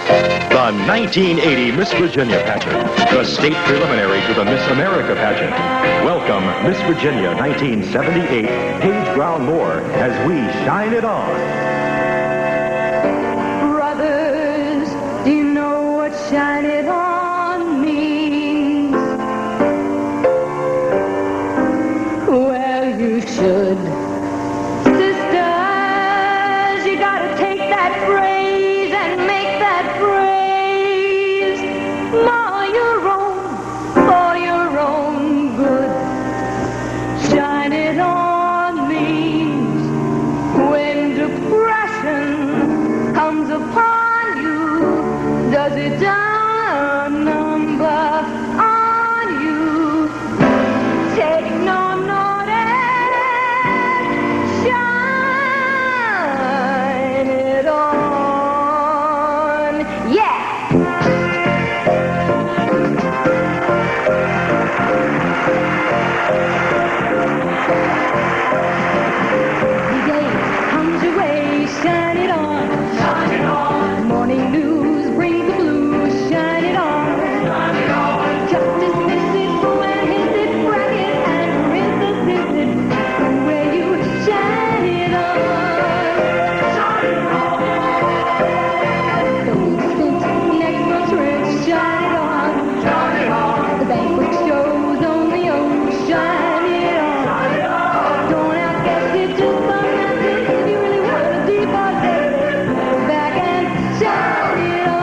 The 1980 Miss Virginia pageant, the state preliminary to the Miss America pageant. Welcome, Miss Virginia 1978, Page Brown Moore, as we shine it on. Brothers, do you know what shine it on means? Well, you should. Sisters, you gotta take that phrase and make that phrase more your own, for your own good. Shine it on means when depression comes upon you, does it dial a number on you? Take no notice, shine it on. Yeah! The day comes your way, shine it on. Shine it on. Morning news brings the blues, shine it on. Shine it on. Justice misses, who and his it, bracket and resisted, where you shine it on. Shine it on. Don't stint, next month's rent, shine it on. Shine it on. The banquet shows only shine it on. Shine it on. Don't outguess it, just unwrap it if you really want to deposit. Go back and shine it on.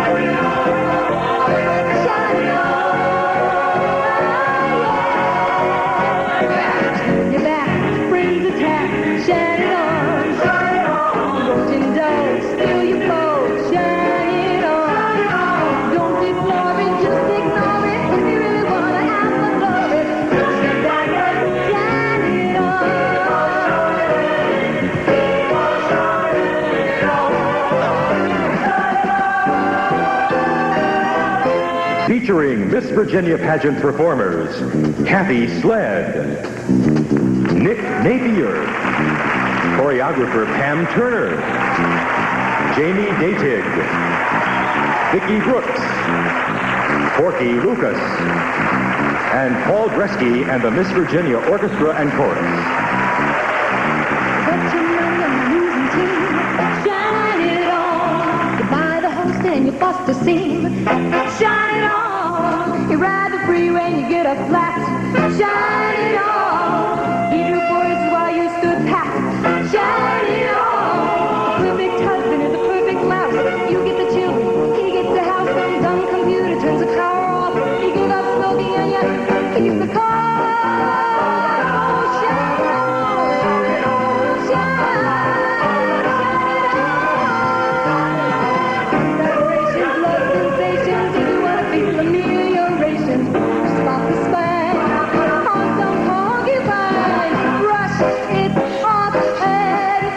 Shine it on. Shine it on. Your back, spring's attack, shine it on. Shine it on. Don't indulge, steal your boat, shine it on. Don't deplore it, just ignore it if you really want to have the glory. Sit back and shine it on. Featuring Miss Virginia pageant performers, Kathy Sled, Nick Napier, choreographer Pam Turner, Jamie Datig, Vicki Brooks, Corky Lucas, and Paul Dresky and the Miss Virginia Orchestra and Chorus. But you know you're losing team. Shine it on. You buy the host and you bust a seam. Shine it on. You ride the freeway and you get a flat. Shine it on. He drew voices while you stood pat. Shine it on. Perfect husband is a perfect mouse. You get the children, he gets the house. Dumb computer turns the power off. He gives up smoking and you keep the car. Shine it on. Shine vibrations, love sensations. If you want to feel amelioration, spot the spine on some porcupine. Brush it off and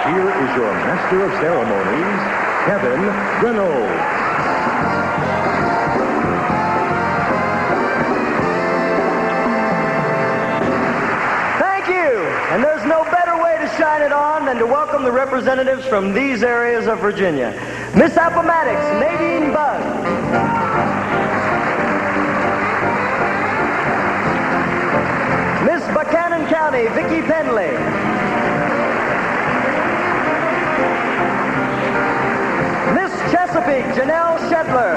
Here is your Master of Ceremonies, Kevin Reynolds. Thank you. And there's no better way to shine it on than to welcome the representatives from these areas of Virginia. Miss Appomattox, Nadine Budd. Miss Buchanan County, Vicki Penley. Miss Chesapeake, Janelle Shetler.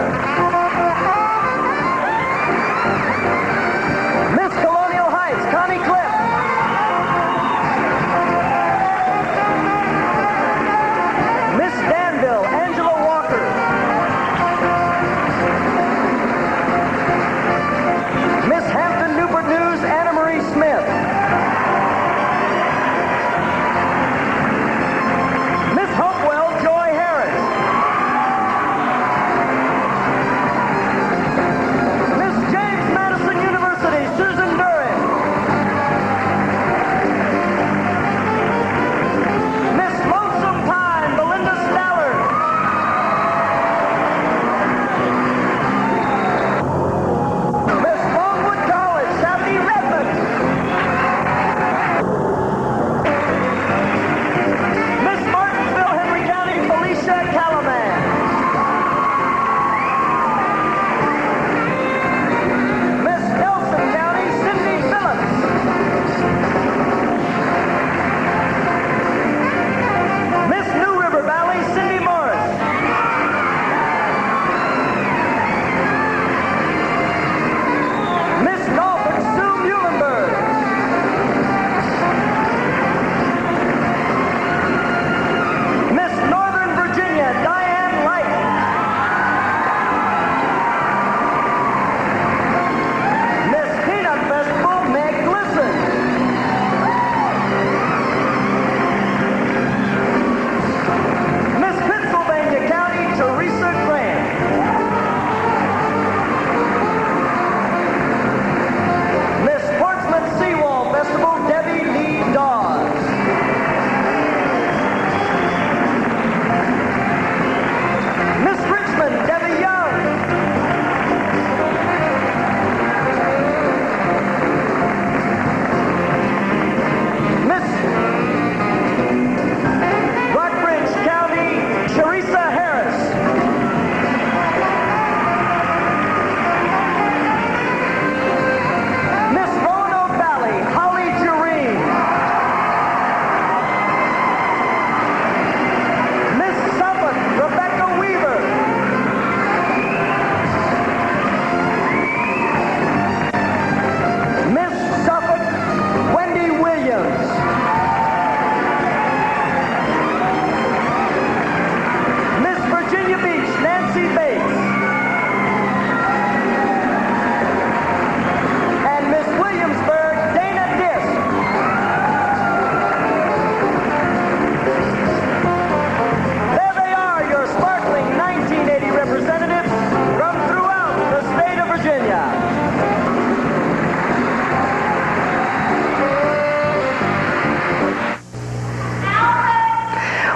Miss Colonial Heights, Connie Cliff. Miss Danville, Angela Walker. Miss Hampton Newport News, Anna Marie Smith. Miss Hopewell, Joy Harris.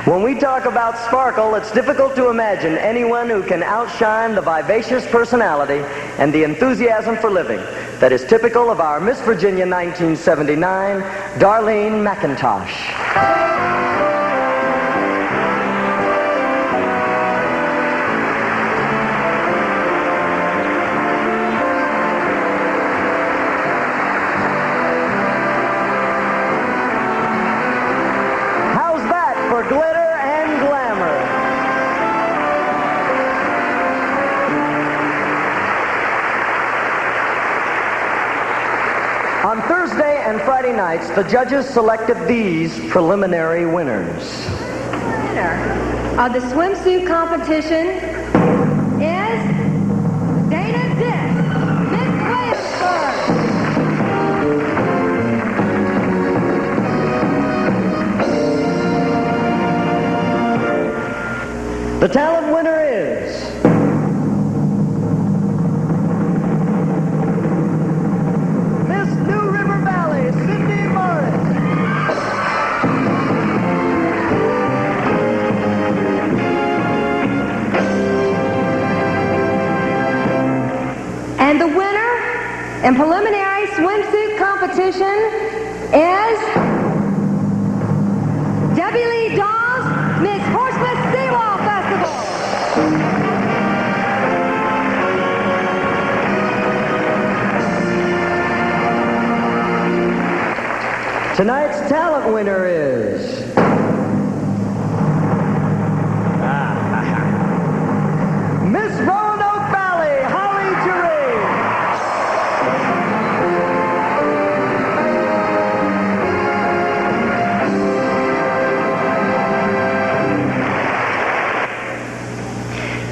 When we talk about sparkle, it's difficult to imagine anyone who can outshine the vivacious personality and the enthusiasm for living that is typical of our Miss Virginia 1979, Darlene McIntosh. Glitter and glamour. On Thursday and Friday nights, the judges selected these preliminary winners. Winner of the swimsuit competition is Dana Dick, Miss Williamsburg. The talent winner is Miss New River Valley, Cindy Morris. And the winner in preliminary swimsuit competition is Debbie Lee Dawes, Miss Portsmouth Seawall Festival. Tonight's talent winner is Miss Roanoke Valley, Holly Gerard.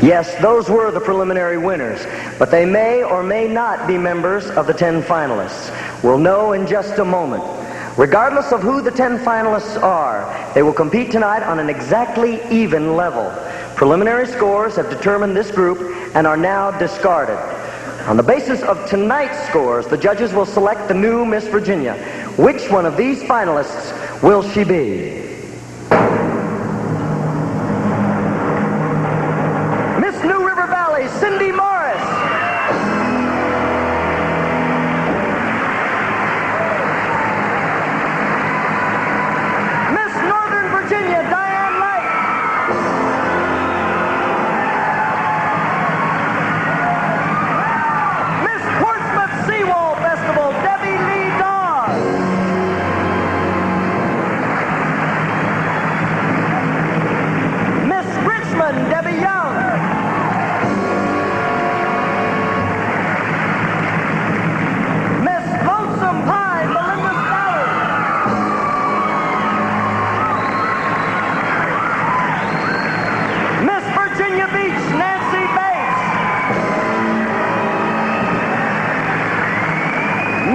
Yes, those were the preliminary winners, but they may or may not be members of the 10 finalists. We'll know in just a moment. Regardless of who the 10 finalists are, they will compete tonight on an exactly even level. Preliminary scores have determined this group and are now discarded. On the basis of tonight's scores, the judges will select the new Miss Virginia. Which one of these finalists will she be? Miss New River Valley, Cindy Morris. Miss Northern Virginia, Diane Light. Miss Portsmouth Seawall Festival, Debbie Lee Dawes. Miss Richmond, Debbie Young. Miss Lonesome Pine, Melinda Sally. Miss Virginia Beach, Nancy Bates.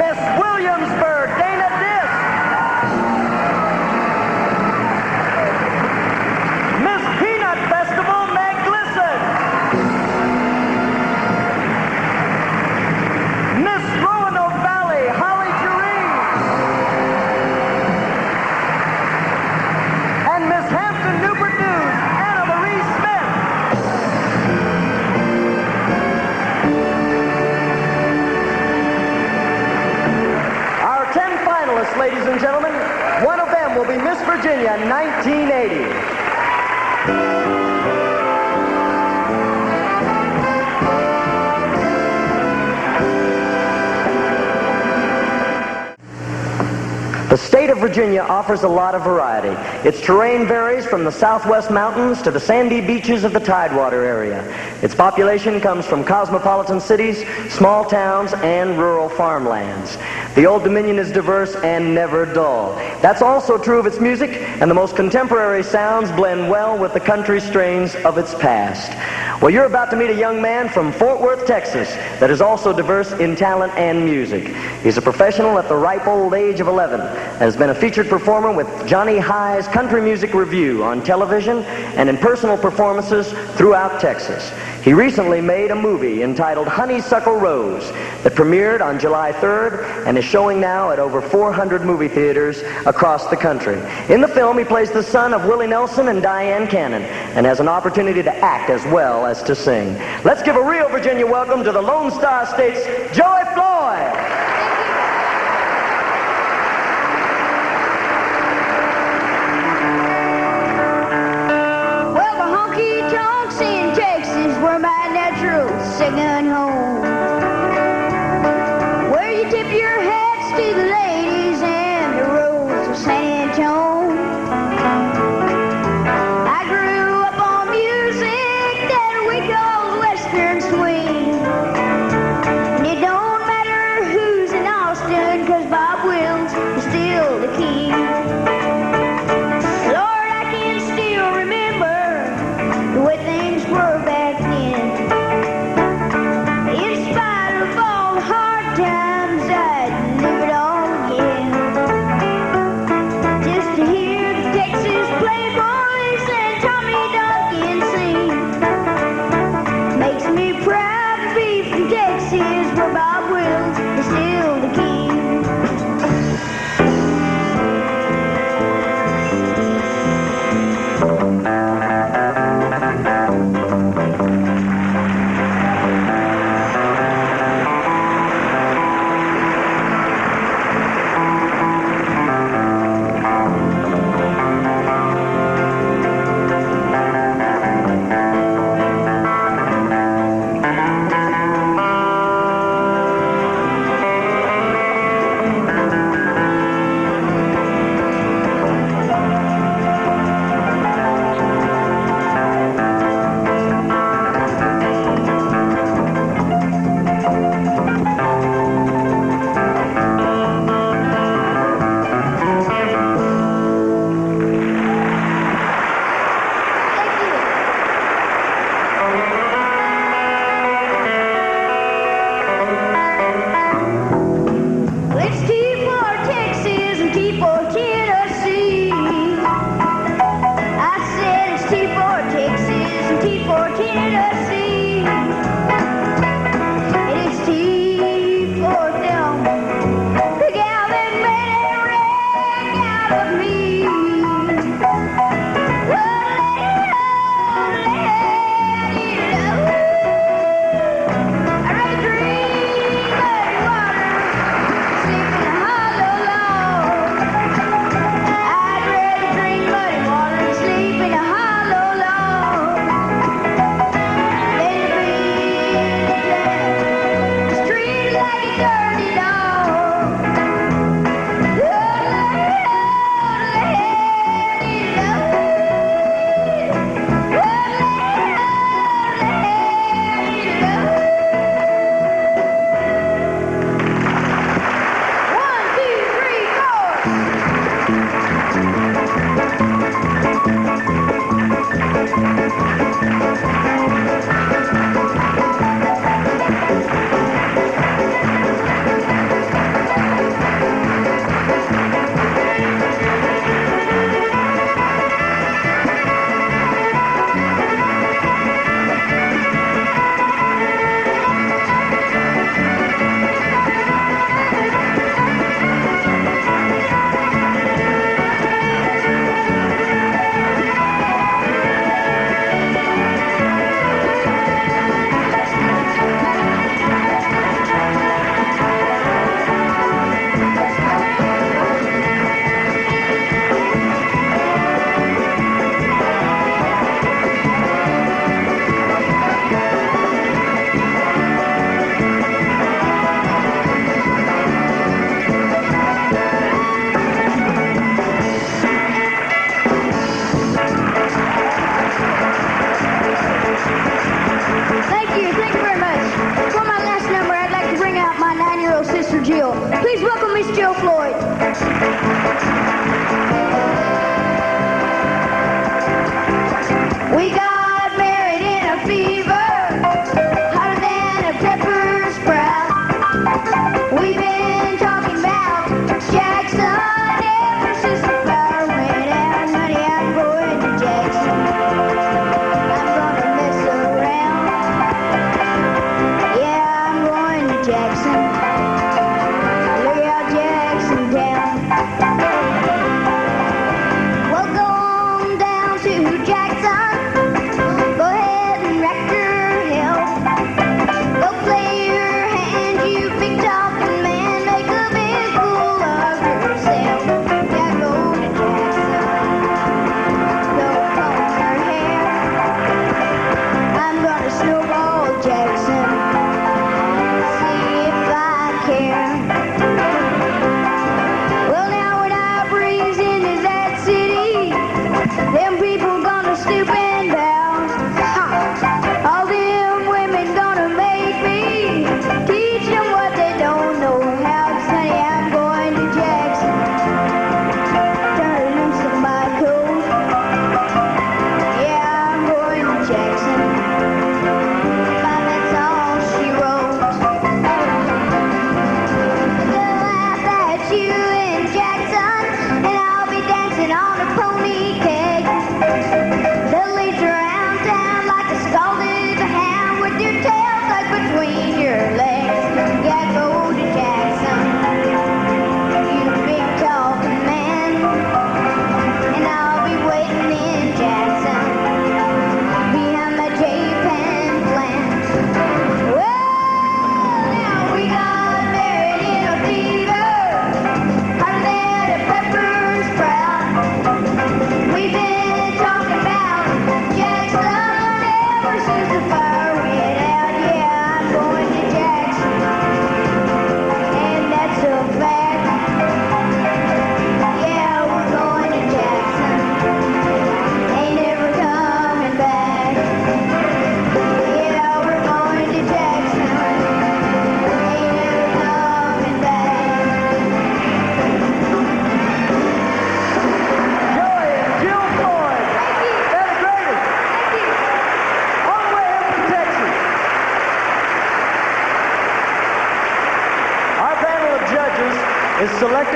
Miss Williamsburg, Dana Diss. Miss Peanut Festival, Meg Glisson. Miss Roanoke Valley, Holly Gerard. And Miss Hampton Newport News, Anna Marie Smith. Our 10 finalists, ladies and gentlemen, one of them will be Miss Virginia 1980. The state of Virginia offers a lot of variety. Its terrain varies from the southwest mountains to the sandy beaches of the Tidewater area. Its population comes from cosmopolitan cities, small towns, and rural farmlands. The Old Dominion is diverse and never dull. That's also true of its music, and the most contemporary sounds blend well with the country strains of its past. Well, you're about to meet a young man from Fort Worth, Texas, that is also diverse in talent and music. He's a professional at the ripe old age of 11, and has been a featured performer with Johnny High's Country Music Review on television and in personal performances throughout Texas. He recently made a movie entitled Honeysuckle Rose. It premiered on July 3rd and is showing now at over 400 movie theaters across the country. In the film, he plays the son of Willie Nelson and Diane Cannon and has an opportunity to act as well as to sing. Let's give a real Virginia welcome to the Lone Star State's Joey Floyd. Well, the honky-tonks in Texas were my natural second home, where you tip your hats to the ladies and the rose of San Antone. I grew up on music that we call Western swing, and it don't matter who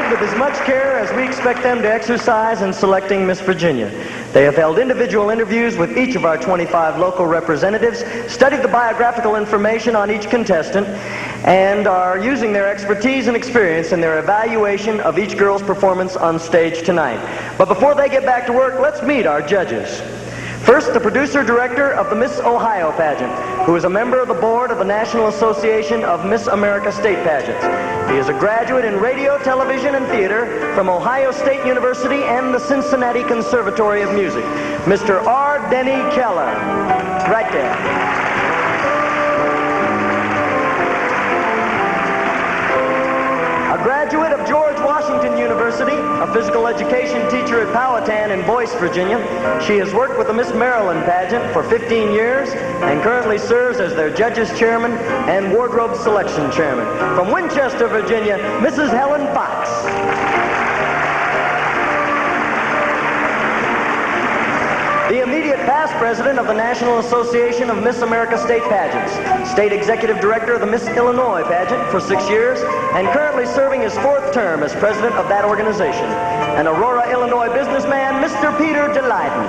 trained with as much care as we expect them to exercise in selecting Miss Virginia. They have held individual interviews with each of our 25 local representatives, studied the biographical information on each contestant, and are using their expertise and experience in their evaluation of each girl's performance on stage tonight. But before they get back to work, let's meet our judges. First, the producer-director of the Miss Ohio pageant, who is a member of the board of the National Association of Miss America State Pageants. He is a graduate in radio, television, and theater from Ohio State University and the Cincinnati Conservatory of Music, Mr. R. Denny Keller. Right there. A graduate of George Washington University, a physical education teacher at Powhatan in Boyce, Virginia. She has worked with the Miss Maryland pageant for 15 years and currently serves as their judges chairman and wardrobe selection chairman. From Winchester, Virginia, Mrs. Helen Fox. The immediate past president of the National Association of Miss America State Pageants, state executive director of the Miss Illinois pageant for 6 years, and currently serving his 4th term as president of that organization. An Aurora, Illinois businessman, Mr. Peter DeLayden.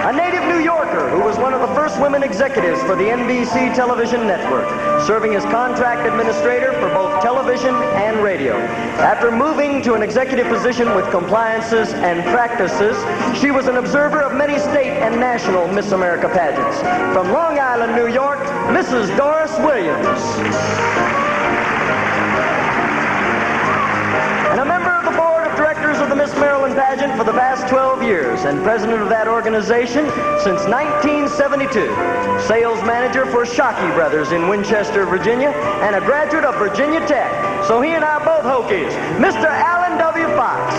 A native New Yorker who was one of the first women executives for the NBC television network, serving as contract administrator for both television and radio. After moving to an executive position with compliances and practices, she was an observer of many state and national Miss America pageants. From Long Island, New York, Mrs. Doris Williams. And a member of the board of directors of the Miss Maryland pageant for the past 12 years and president of that organization since 1972. Sales manager for Shockey Brothers in Winchester, Virginia, and a graduate of Virginia Tech. So he and I are both Hokies. Mr. Alan W. Fox.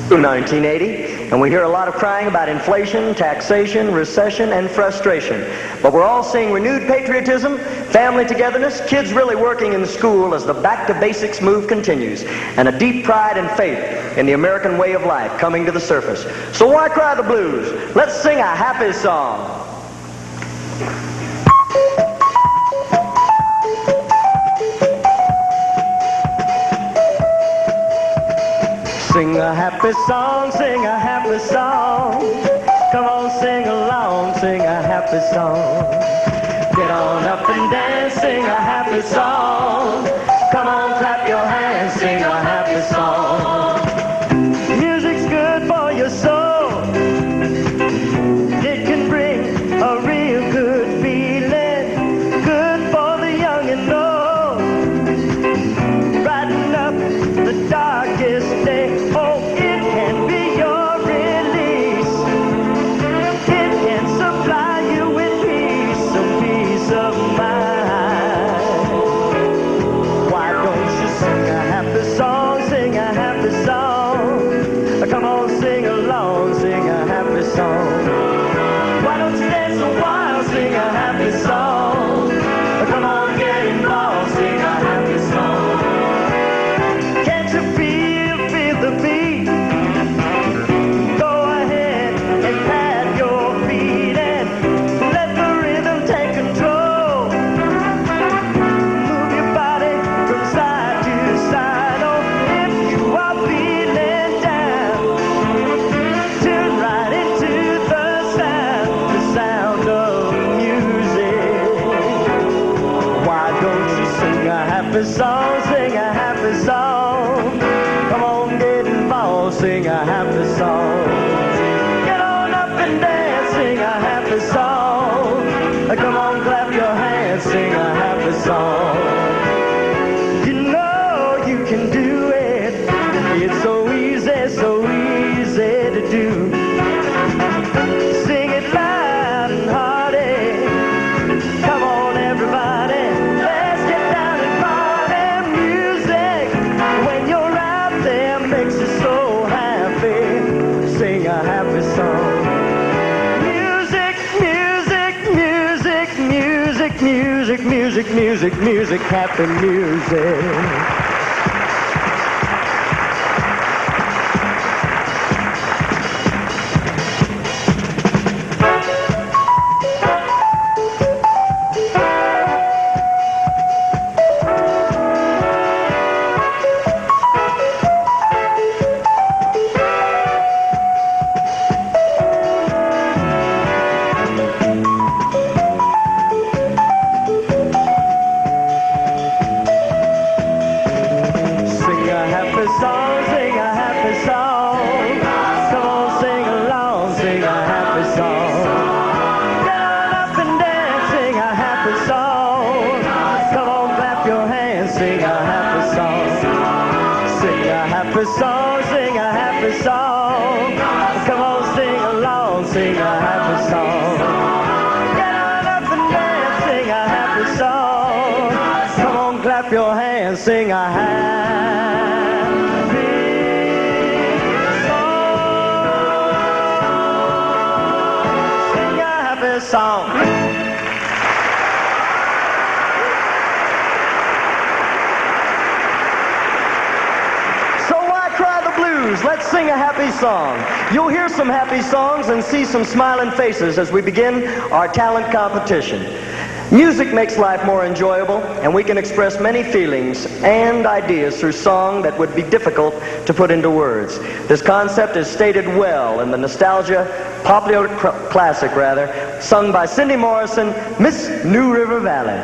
Through 1980, and we hear a lot of crying about inflation, taxation, recession, and frustration. But we're all seeing renewed patriotism, family togetherness, kids really working in school as the back to basics move continues, and a deep pride and faith in the American way of life coming to the surface. So why cry the blues? Let's sing a happy song. Sing a happy song, sing a happy song. Come on, sing along, sing a happy song. Get on up and dance, sing a happy song. Come on, clap your hands, sing a happy song. Music's good for your soul. It can bring a real good feeling. Good for the young and old. Brighten up the darkest day. Song, sing a happy song. Come on, get involved, sing a happy song. Get on up and dance, sing a happy song. Come on, clap your hands, sing a happy song. You know you can do it. It's so easy to do. Sing it loud and hearty. Come on, everybody. Makes you so happy. music, music, music, music, happy music. Sing a happy song. Sing a happy song. So why cry the blues? Let's sing a happy song. You'll hear some happy songs and see some smiling faces as we begin our talent competition. Music makes life more enjoyable, and we can express many feelings and ideas through song that would be difficult to put into words. This concept is stated well in the nostalgia popular classic, sung by Cindy Morrison, Miss New River Valley.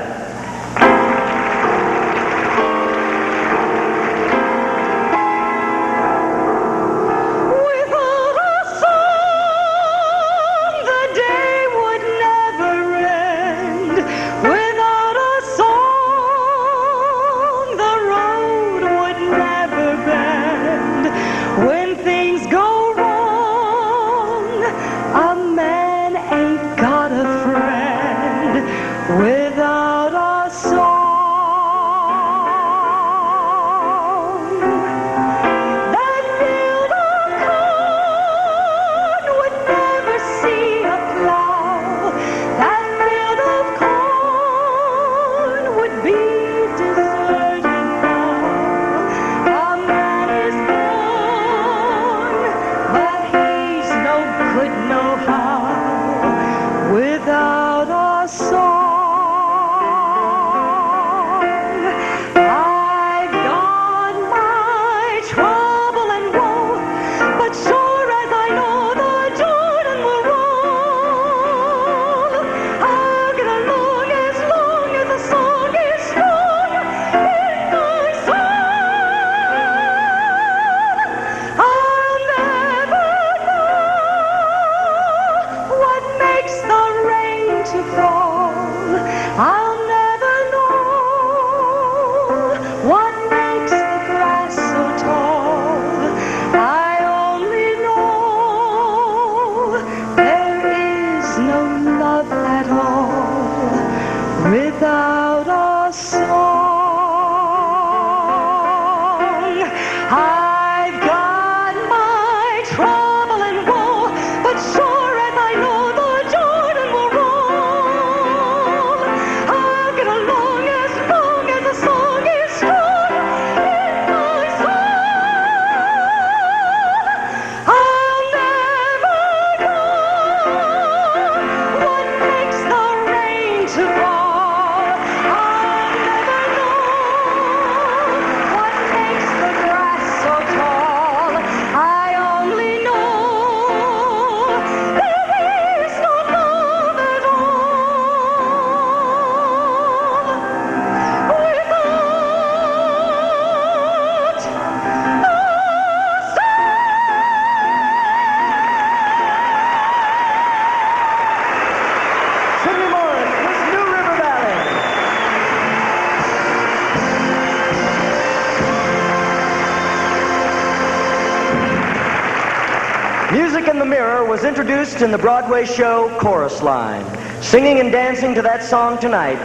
Music in the Mirror was introduced in the Broadway show Chorus Line. Singing and dancing to that song tonight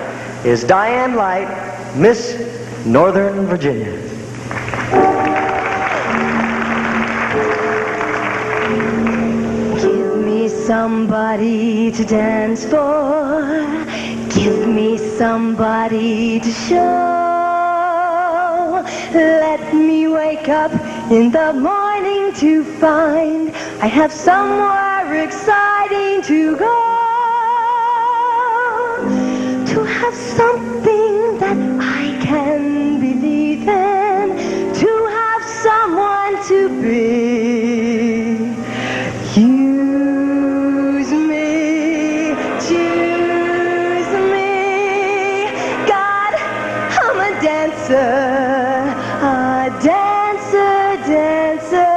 is Diane Light, Miss Northern Virginia. Give me somebody to dance for. Give me somebody to show. Let me wake up in the morning to find I have somewhere exciting to go. To have something that I can believe in. To have someone to be. Use me, choose me. God, I'm a dancer, dancer.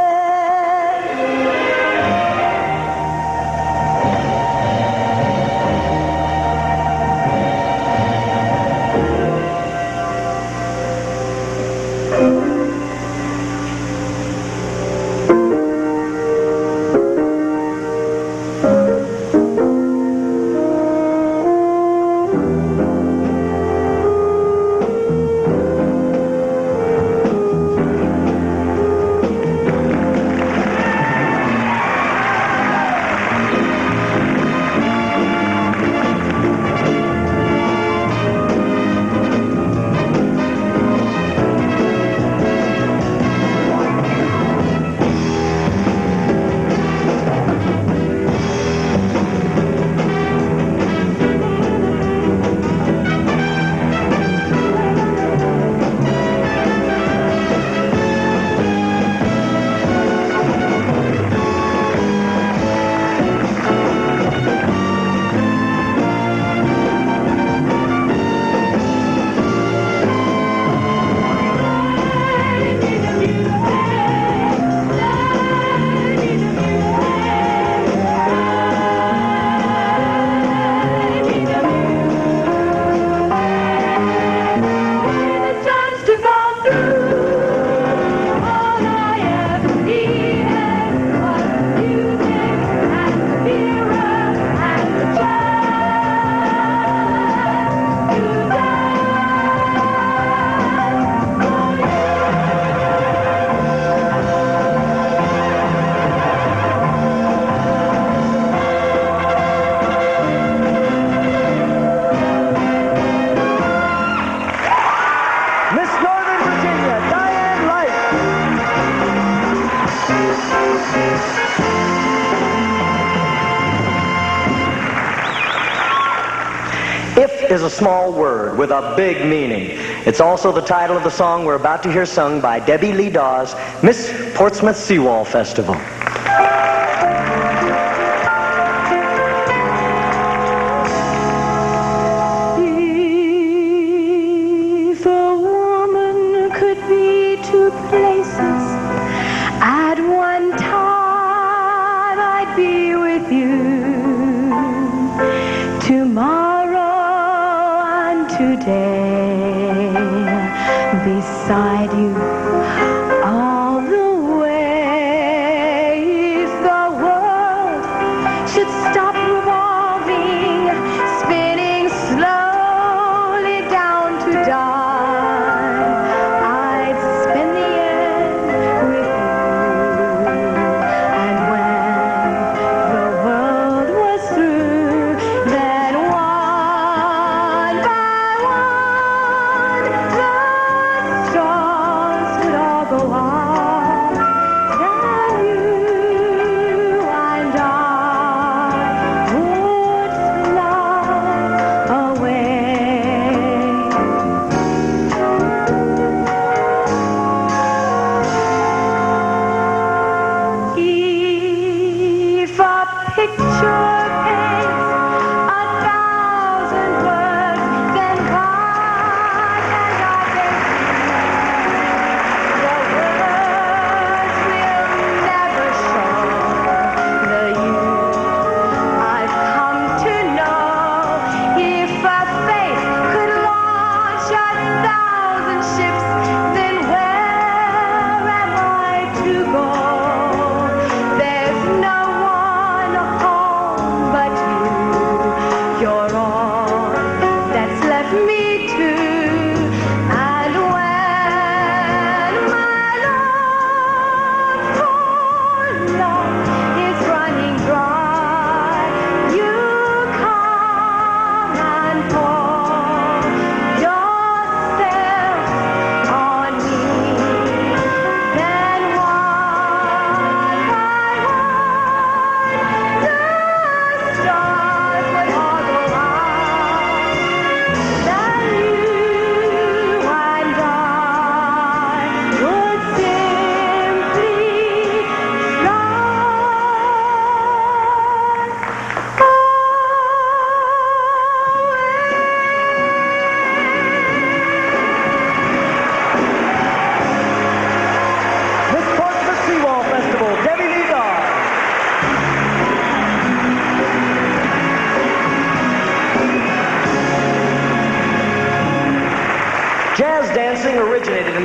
Miss Northern Virginia, Diane Light. If is a small word with a big meaning. It's also the title of the song we're about to hear sung by Debbie Lee Dawes, Miss Portsmouth Seawall Festival. If a woman could be two places at one time, I'd be with you. Tomorrow and today, beside you all the way. If the world should stop revolving, spinning slowly down to die, I'd spend the end with you. And when the world was through, then one by one the stars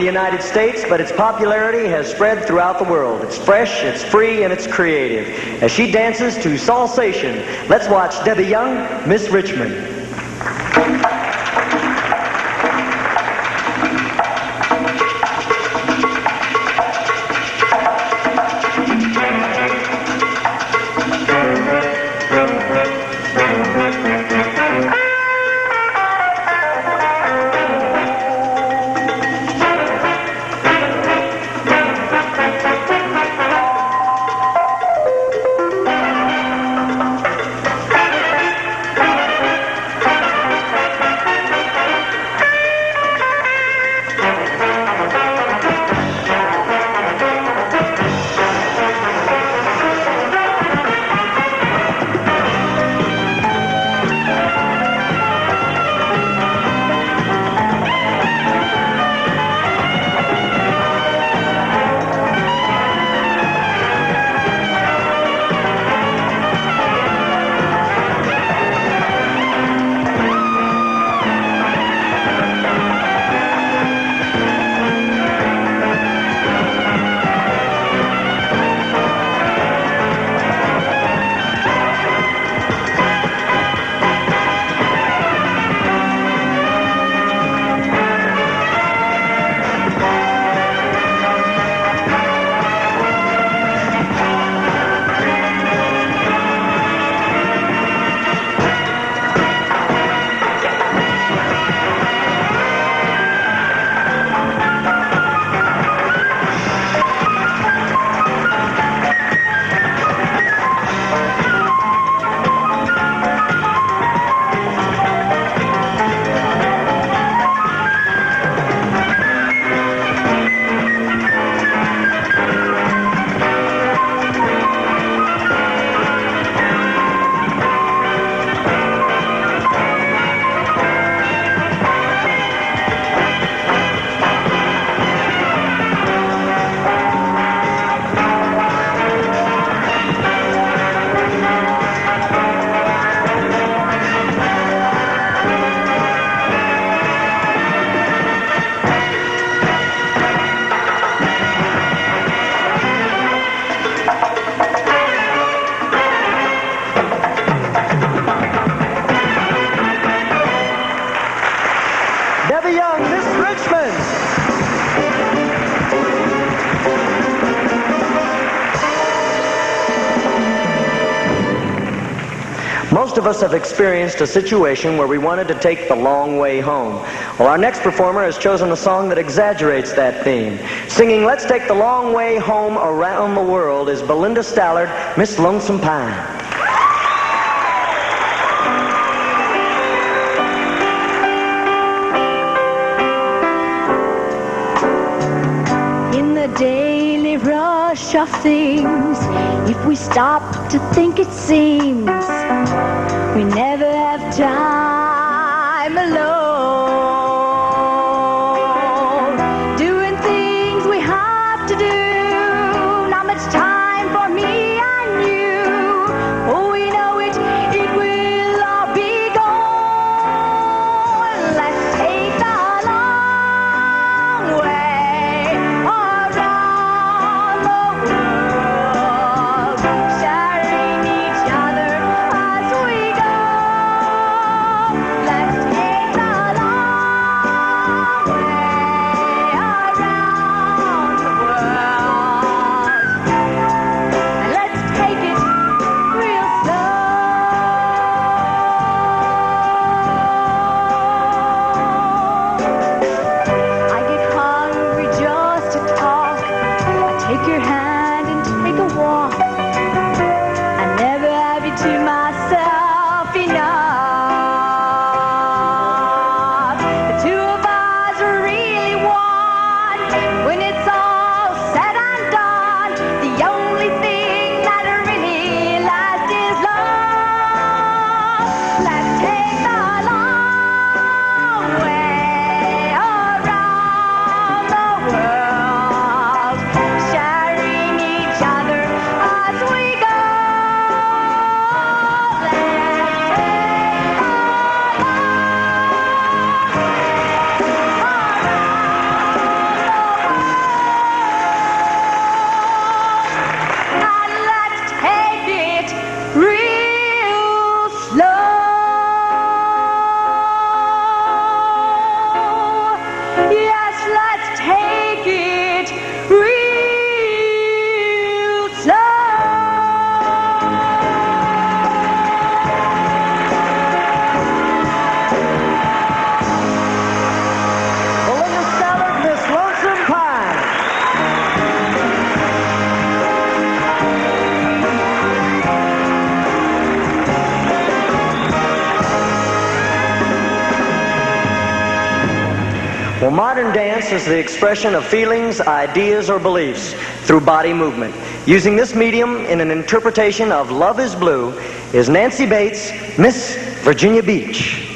the United States, but its popularity has spread throughout the world. It's fresh, it's free, and it's creative. As she dances to Salsation, let's watch Debbie Young, Miss Richmond. Debbie Young, Miss Richmond. Most of us have experienced a situation where we wanted to take the long way home. Well, our next performer has chosen a song that exaggerates that theme. Singing Let's Take the Long Way Home Around the World is Belinda Stallard, Miss Lonesome Pine. Daily rush of things, if we stop to think, it seems we never have time alone, doing things we have to do, not much time for me and you. Oh, we know it will all be gone. Let's take the long way around the world, sharing each other as we go. Let's take the long way around the world, and let's take it real slow. I get hungry just to talk. I take your hand and take a walk. I never have you to myself enough. The two of us are really one. When it's all said and done, the only thing that really lasts is love. Let's take the long way around the world, sharing dance is the expression of feelings, ideas, or beliefs through body movement. Using this medium in an interpretation of Love is Blue is Nancy Bates, Miss Virginia Beach.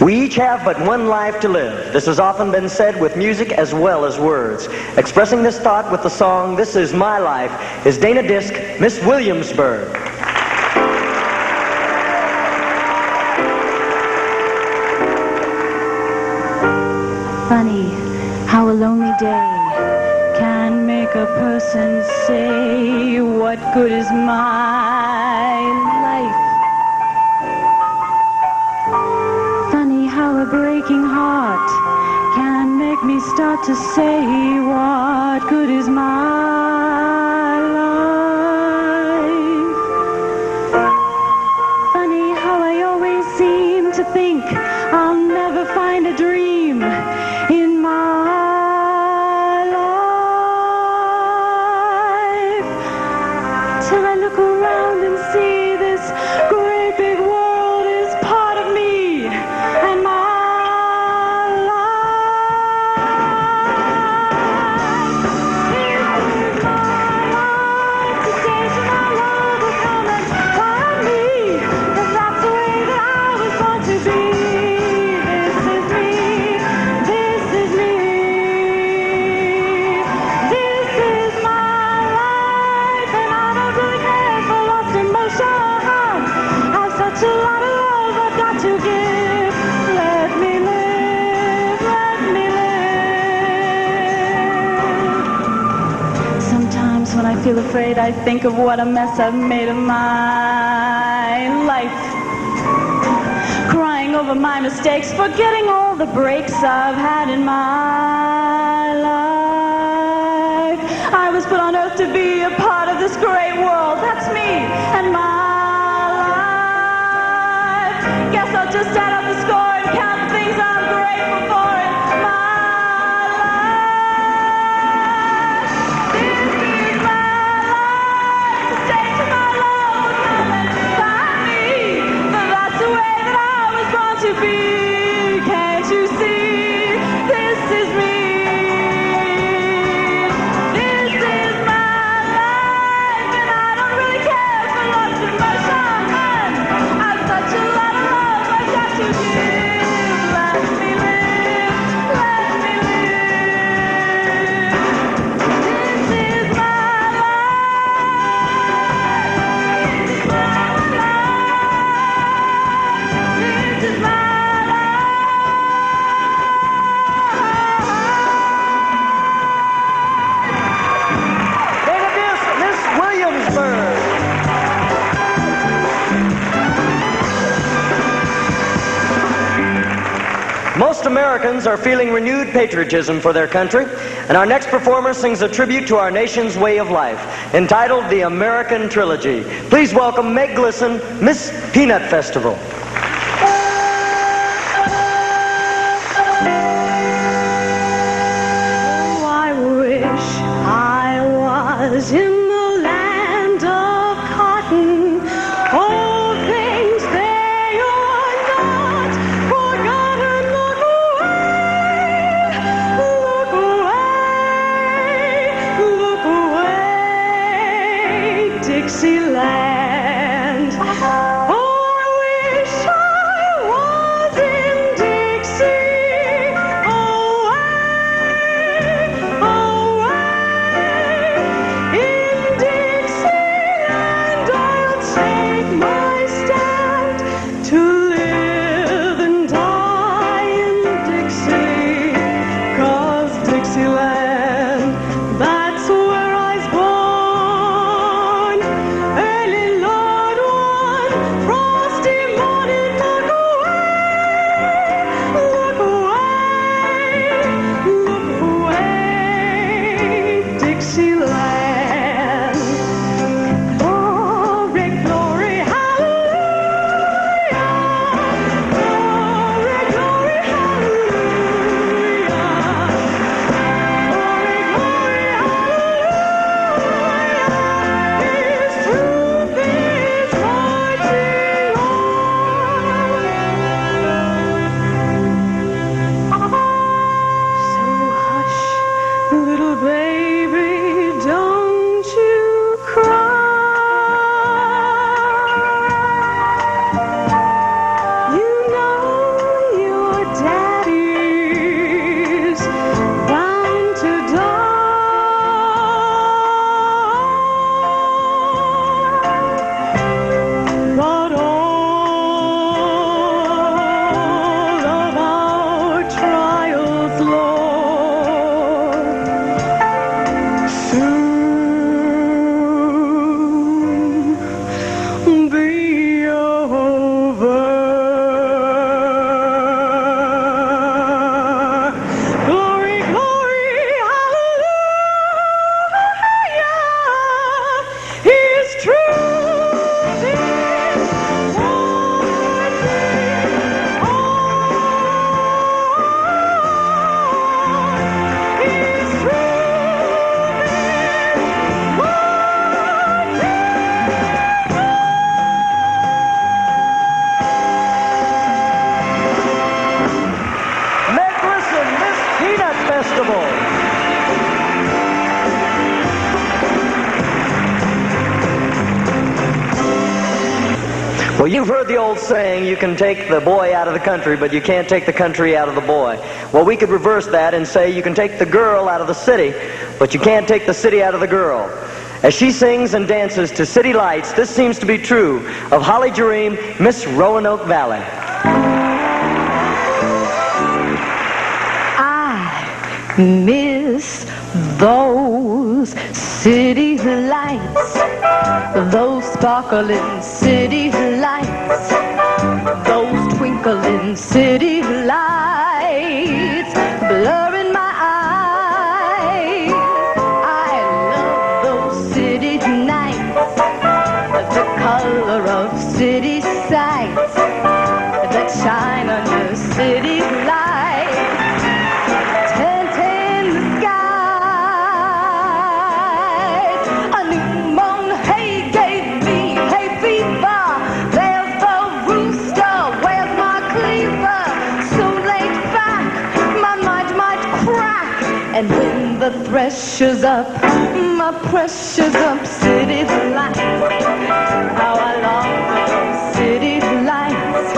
We each have but one life to live. This has often been said with music as well as words. Expressing this thought with the song This Is My Life is Dana Disk, Miss Williamsburg. Funny how a lonely day can make a person say, what good is my life? Funny how a breaking heart can make me start to say, what good is my life? Funny how I always seem to think I'll never find a dream in my life, till I look around and see this great big world is part of me and my life. This is my life. Today my love will come and find me, 'cause that's the way that I was born to be. When I feel afraid, I think of what a mess I've made of my life. Crying over my mistakes, forgetting all the breaks I've had in my life. I was put on earth to be a part of this great world. That's me and my life. Guess I'll just add up the score and count the things I'm great Most Americans are feeling renewed patriotism for their country, and our next performer sings a tribute to our nation's way of life, entitled The American Trilogy. Please welcome Meg Glisson, Miss Peanut Festival. Oh, I wish I was in the land of cotton. Oh, things they are not forgotten. Look away, Dixieland. Oh, I wish I was in Dixie. Away in Dixieland, I'll take my stand to live and die in Dixie. 'Cause Dixieland, that's where I was born. Early Lord one frosty morning, look away, Dixieland. Glory, glory, hallelujah. Glory, glory, hallelujah. Glory, glory, hallelujah. His truth is marching on. So hush, little baby, don't you cry. You know your daddy's bound to die. But all of our trials, Lord, soon be over. Glory, glory, hallelujah. His truth is marching on. His truth is Meg Glisson, Miss Peanut Festival. Well, you've heard the old saying, you can take the boy out of the country, but you can't take the country out of the boy. Well, we could reverse that and say you can take the girl out of the city, but you can't take the city out of the girl. As she sings and dances to City Lights, this seems to be true of Holly Jereem, Miss Roanoke Valley. I miss those city lights, those sparkling city lights, those twinkling city lights, blurring my eyes. I love those city nights, the color of city sights that shine on your city lights. Tinting the skies. A new moon, hey, gave me hay fever. There's the rooster, where's my cleaver? So laid back, my mind might crack. And when the pressure's up, my pressure's up, city lights. How I long for those city lights,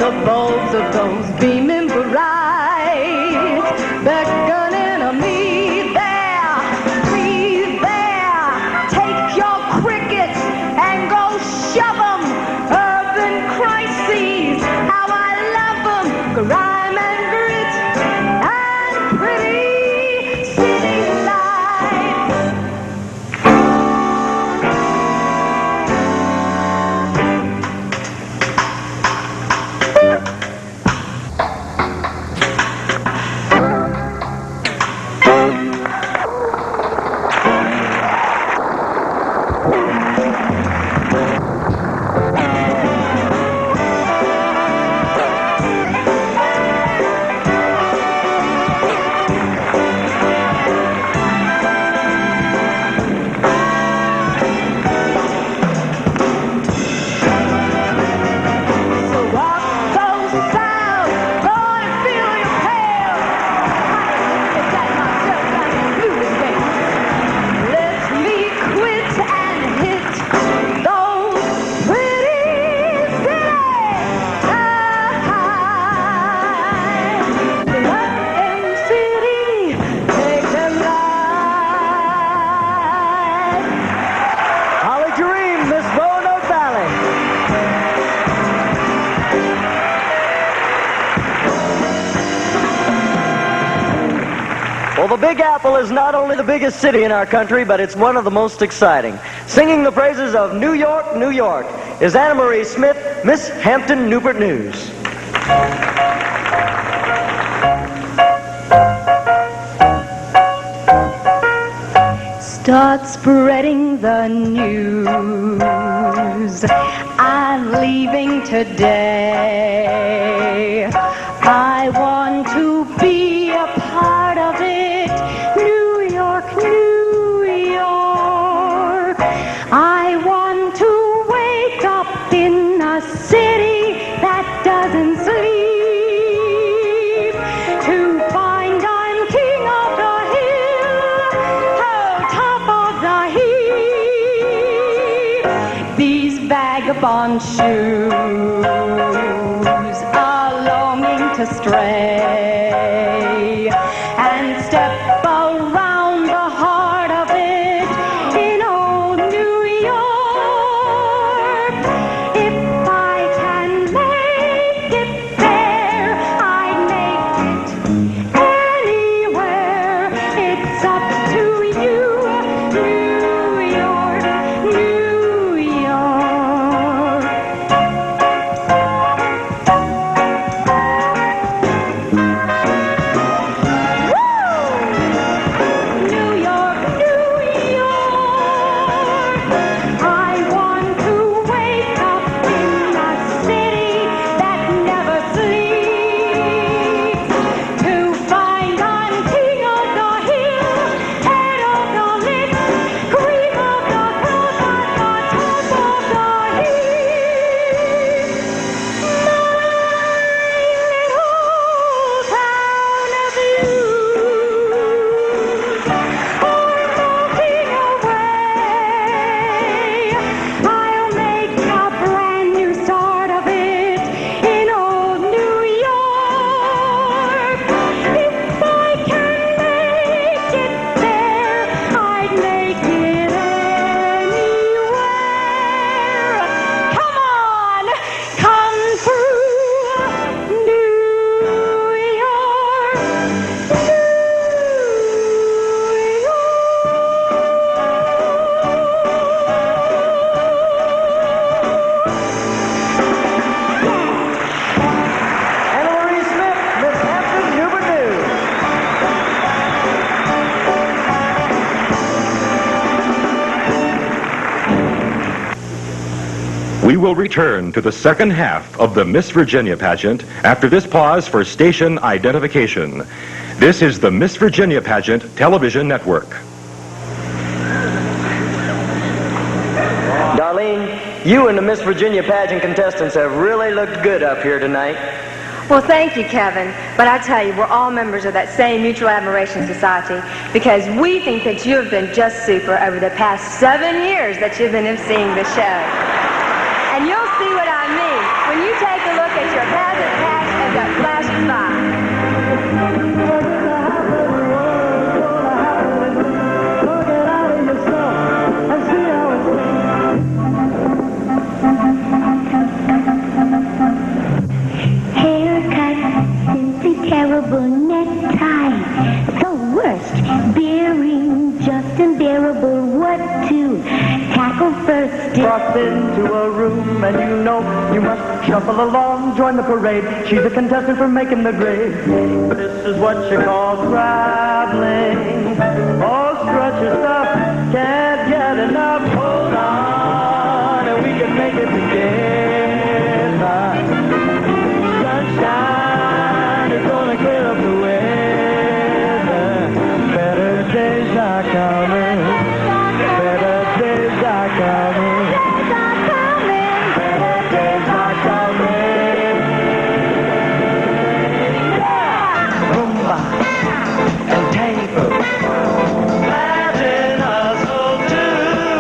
the bulbs of those beaming bright, beckoning to me there, breathe there. Take your crickets and go shove 'em. Urban crises, how I love 'em. Grime and grit and pretty city lights. Well, the Big Apple is not only the biggest city in our country, but it's one of the most exciting. Singing the praises of New York, New York, is Anna Marie Smith, Miss Hampton Newport News. Start spreading the news. I'm leaving today. I want to be a part of it. New York, New York. I want to wake up in a city that doesn't sleep. To find I'm king of the hill, oh, top of the heap. These vagabond shoes are longing to stray and step around the heart of it in old New York. If I can make it there, I'd make it anywhere. It's up to you, New York, New York. New York, New York. I want to wake up in a city that never sleeps. To find I'm king of the hill, head of the lick, cream of the crop at the top of the heap. My little town of you. I'll make a brand new start of it in old New York. If I can make it there, I'd make it anywhere. Come on, come through, New York, New York. Anna Marie Smith, Miss Hampton Newport News. We will return to the second half of the Miss Virginia pageant after this pause for station identification. This is the Miss Virginia Pageant Television Network. Darlene, you and the Miss Virginia pageant contestants have really looked good up here tonight. Well, thank you, Kevin. But I tell you, we're all members of that same Mutual Admiration Society because we think that you have been just super over the past 7 years that you've been emceeing the show. And you'll see what I mean when you take a look at your pageant patch as that flashes by. Haircut, simply terrible necktie, the worst. Bearing, just unbearable. What to tackle first? Cross into a room and you know you must shuffle along, join the parade. She's a contestant for making the grade. This is what you call traveling. Oh, stretch your stuff, can't get enough. Hold on, and we can make it together. Sunshine is gonna clear up the weather. Better days are coming. Better days are coming. Better days are coming. Rumba and tango. Latin hustle too.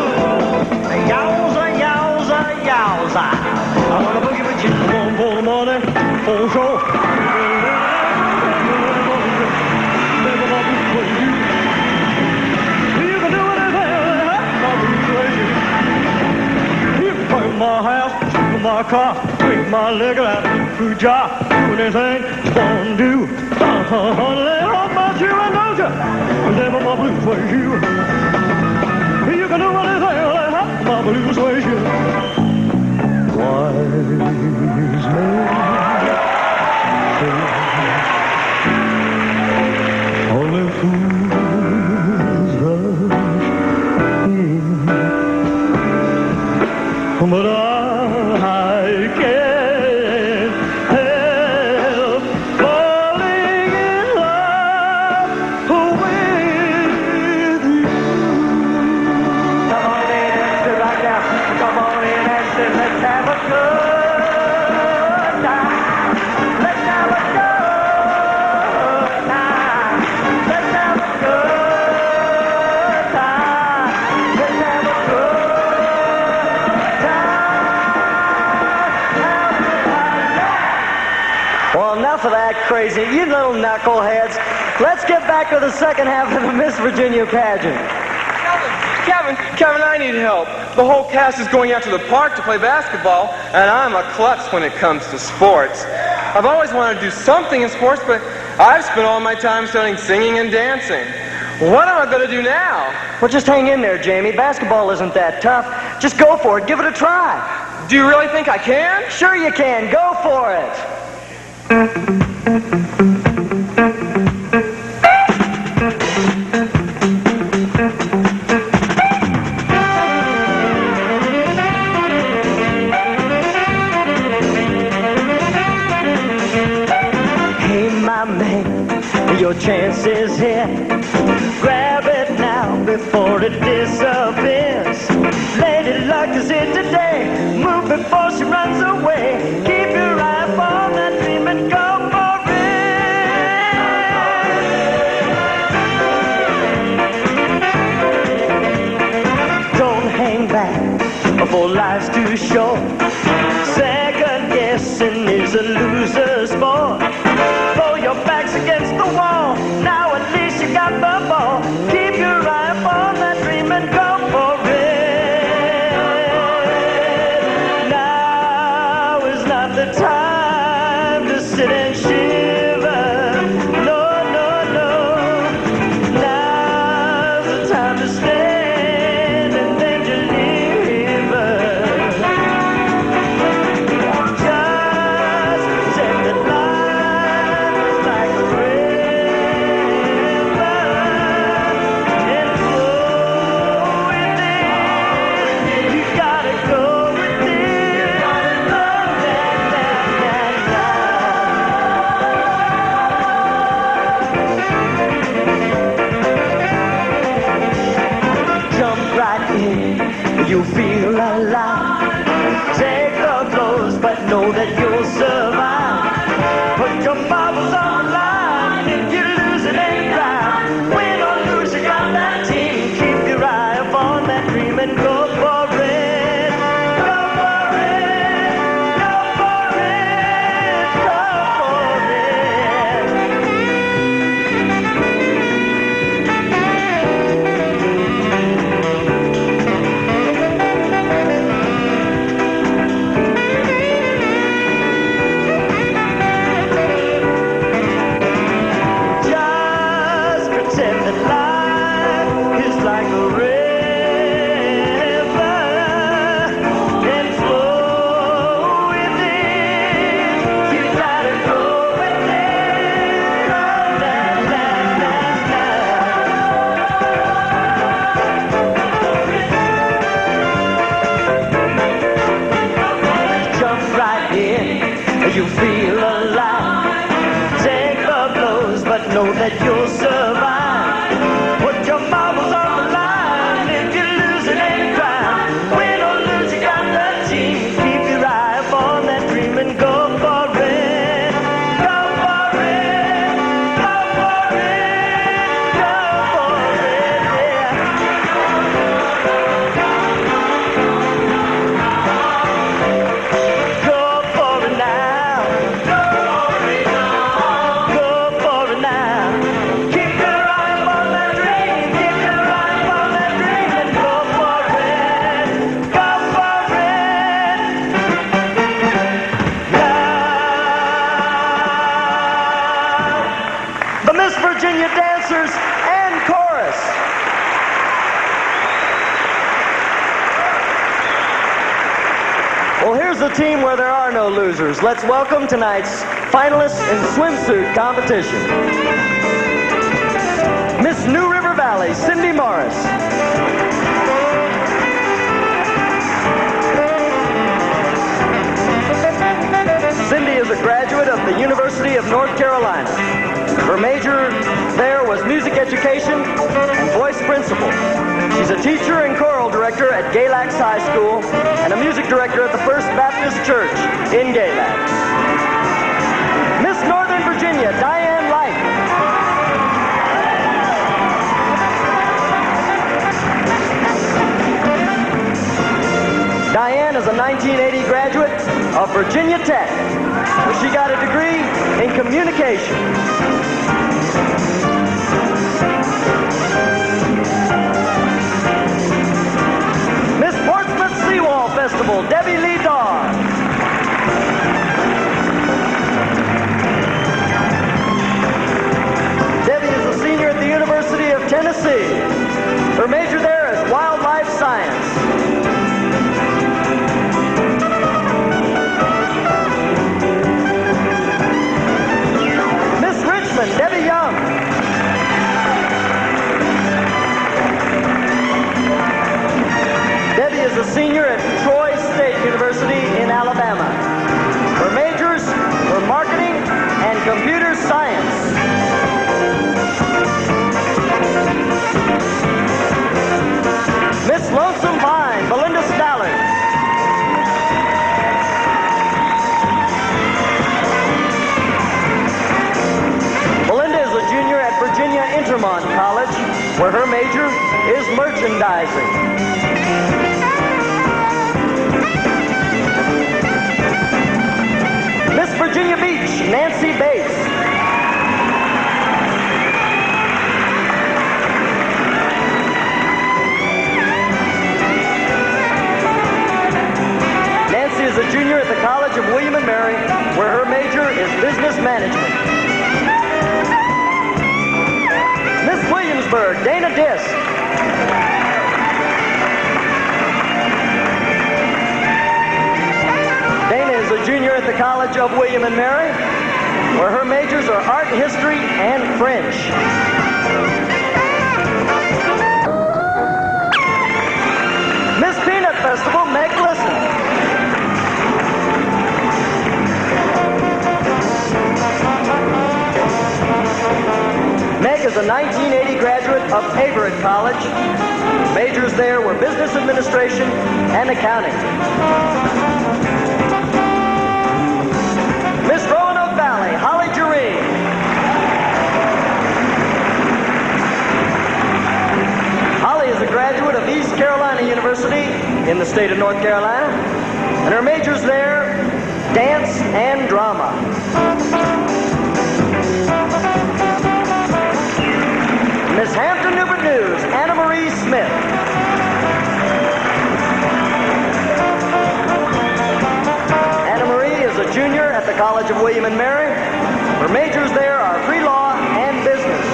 Yowza, yowza, yowza. I wanna boogie with you. One for the money, for sure. You can do anything. You can pay my house, my car, take my liquor out of the food jar. Do anything you wanna do. Let all my children know. soldier. Never my blues ways you. You can do anything like my blues ways you. Wise men say only fools rush in, but I can't help falling in love with you. Come on in and sit right down. Come on in and sit. Let's have a good time. Let's have a good time. Let's have a good time. Let's have a good time. Well, enough of that crazy, you little knuckleheads. Let's get back to the second half of the Miss Virginia pageant. Kevin, I need help. The whole cast is going out to the park to play basketball, and I'm a klutz when it comes to sports. I've always wanted to do something in sports, but I've spent all my time studying singing and dancing. What am I going to do now? Well, just hang in there, Jamie. Basketball isn't that tough. Just go for it. Give it a try. Do you really think I can? Sure you can. Go for it. Hey, my man, your chance is here. Grab it now before it disappears. Lady Luck is here today. Move before she runs away. Keep your eye on that dream and go for it. Don't hang back before life's too short. Second guessing is a loser's sport. Throw your backs against the wall. Now at least you got the ball. Keep your eye on that dream and go for it. Now is not the time to sit and shiver. No, no, no. Now's the time to stand and then deliver. Just pretend that life is like a river and flow with it. You gotta go with it. Jump right in, you feel alive. Take the blows, but know that you'll survive. Put your marbles on the line. If you lose it ain't right. Win or lose, you got that team. Keep your eye up on that dream and go for it. Go for it. Go for it. Go for it. Just pretend that life is like a river and flow with it. You gotta go with it. Oh, na, na, na, na. Jump right in, you feel alive. Take the blows, but know that you'll survive. Put your marbles on the line. If you lose, it ain't crime. Win or lose, you got the team. Keep your eye up on that dream and go for it. Go for it. Go for it. Go for it. Yeah. Go for it now. Go for it now. Keep your eye on that dream. Keep your eye on that dream and go for it. Go for it. Now, the Miss Virginia dancers. here's the team where there are no losers. Let's welcome tonight's finalists in swimsuit competition. Miss New River Valley, Cindy Morris. Cindy is a graduate of the University of North Carolina. Her major there was music education and voice principal. She's a teacher and choral director at Galax High School and a music director at the First Baptist Church in Galax. Miss Northern Virginia, Diane Light. Diane is a 1980 graduate of Virginia Tech, where she got a degree in communication. Miss Portsmouth Seawall Festival, Debbie Lee Darr. Debbie is a senior at the University of Tennessee. Her major there is wildlife science. Debbie Young. Debbie is a senior at Troy State University in Alabama. Her majors were marketing and computer science. Miss Lonesome Pine, Belinda Stallard. Virginia Intermont College, where her major is merchandising. Miss Virginia Beach, Nancy Bates. Nancy is a junior at the College of William & Mary, where her major is business management. Miss Williamsburg, Dana Disk. Dana is a junior at the College of William & Mary, where her majors are art history and French. Miss Peanut Festival, Meg Listen. Meg is a 1980 graduate of Averett College. Majors there were business administration and accounting. Miss Roanoke Valley, Holly Jareen. Holly is a graduate of East Carolina University in the state of North Carolina, and her majors there, dance and drama. Miss Hampton Newport News, Anna Marie Smith. Anna Marie is a junior at the College of William & Mary. Her majors there are pre-law and business.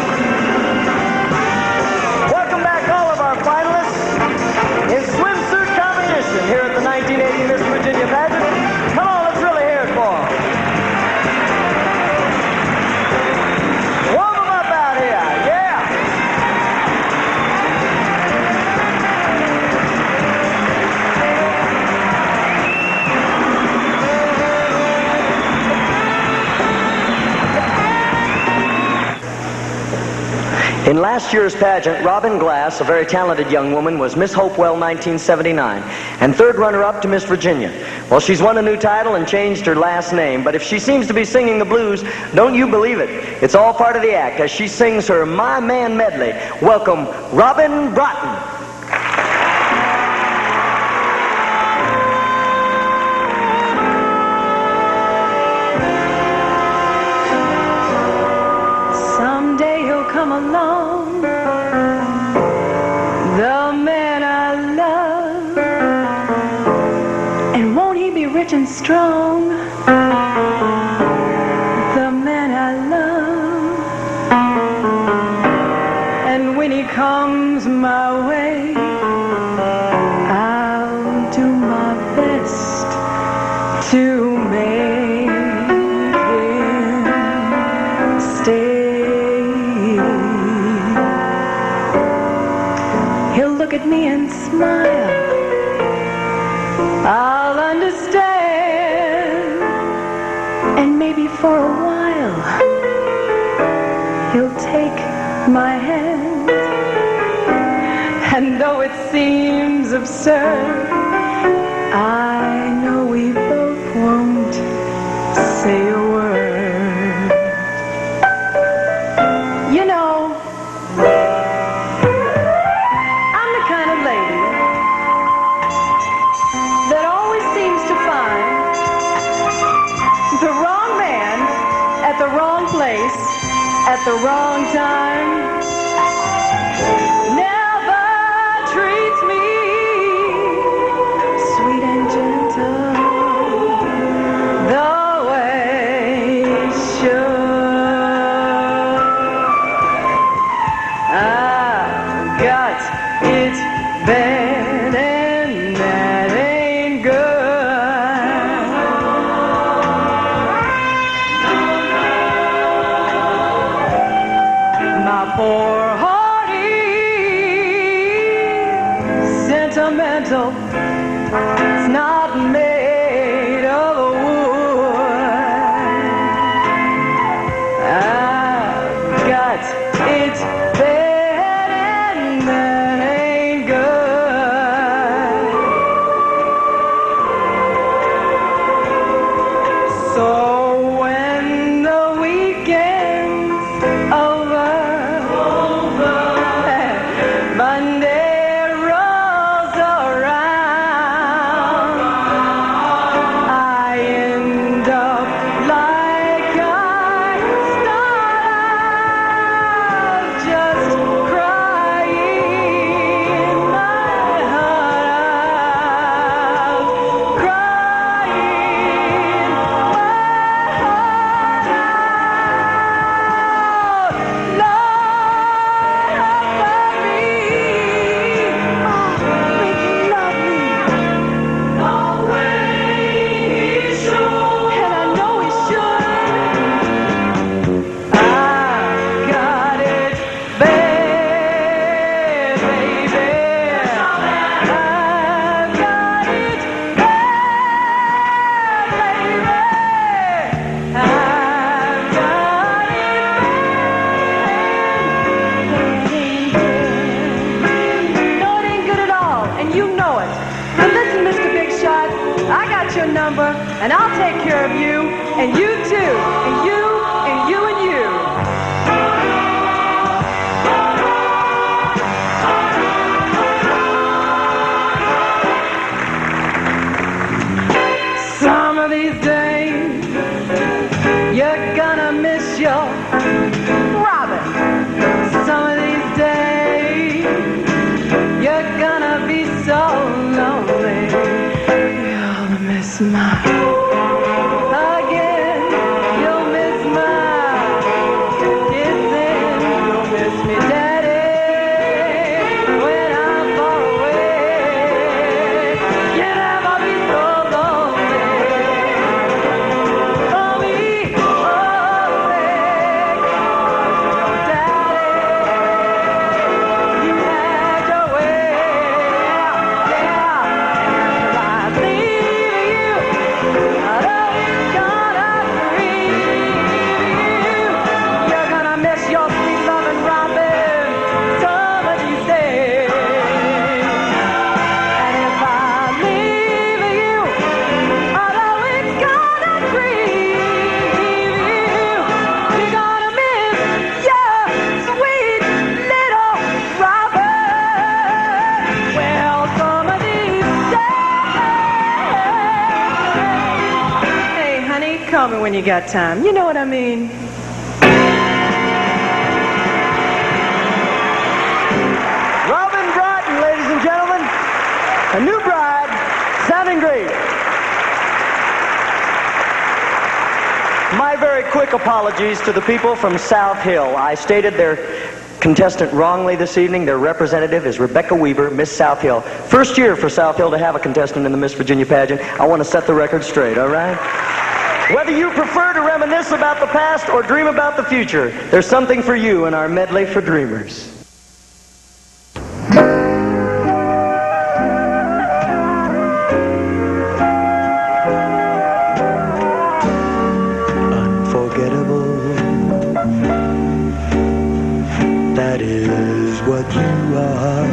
Welcome back all of our finalists in swimsuit competition here at the 1980 Miss Virginia Pageant. Come on, let's really hear it for them. Warm them up out here, yeah. In last year's pageant, Robin Glass, a very talented young woman, was Miss Hopewell 1979 and third runner-up to Miss Virginia. Well, she's won a new title and changed her last name, but if she seems to be singing the blues, don't you believe it. It's all part of the act as she sings her My Man medley. Welcome, Robin Broughton. Someday he'll come along, the man I love, and won't he be rich and strong, the man I love, and when he comes my way, I'll do my best to make him stay. He'll look at me and smile. I'll understand, and maybe for a while he'll take my hand. And though it seems absurd, I know we both won't say a word. You know, I'm the kind of lady that always seems to find the wrong man at the wrong place at the wrong time. Never treats me sweet and gentle the way he should. I've got it bad and that ain't good. My poor hearty sentimental, it's not made of wood. I've got it bad and that ain't good. So when the weekend's over, Monday rolls around, I end up like I started, just crying my heart out, crying my heart out. Lord, make him love me the way he should, and I know he should. I've got it bad, baby. I've got it bad, baby. I've got it bad. No, it ain't good at all, and you know it. But listen, Mr. Big Shot, I got your number, and I'll take care of you, and you too, and you, and you, and you. Some of these days, you're gonna miss your Robin. Some of these days, you're gonna be so lonely. You'll miss my again. You'll miss my kissing. You'll miss me, Daddy, when I'm far away. You'll never be so lonely. For me, Daddy, you had your way. Yeah, I leave you. I know it's gonna grieve you. You're gonna miss your sweet loving Robin some of these days. And if I leave you, I know it's gonna grieve you. You're gonna miss your sweet little Robin. Well, some of these days. Hey, honey, call me when you got time. You know what I mean. Robin Broughton, ladies and gentlemen. A new bride, sounding great. My very quick apologies to the people from South Hill. I stated their contestant wrongly this evening. Their representative is Rebecca Weaver, Miss South Hill. First year for South Hill to have a contestant in the Miss Virginia pageant. I want to set the record straight, all right? Whether you prefer to reminisce about the past or dream about the future, there's something for you in our medley for dreamers. Unforgettable, that is what you are.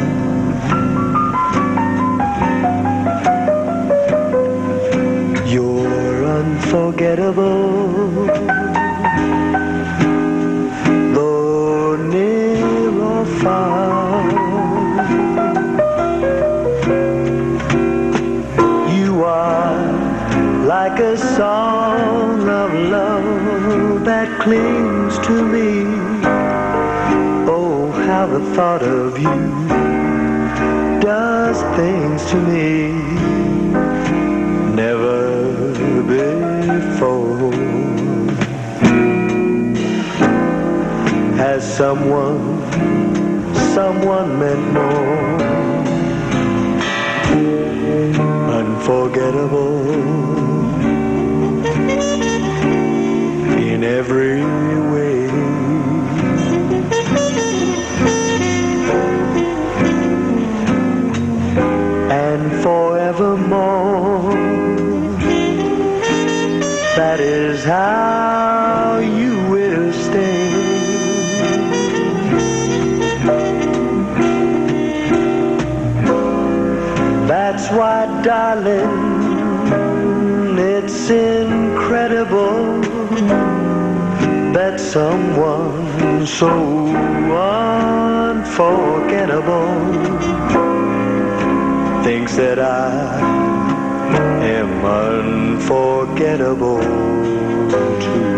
You're unforgettable, though near or far. You are like a song of love that clings to me. Oh, how the thought of you does things to me never before has someone meant more. Unforgettable in every way. And forevermore, that is how you will stay. That's why, darling, it's incredible that someone so unforgettable thinks that I am unforgettable too.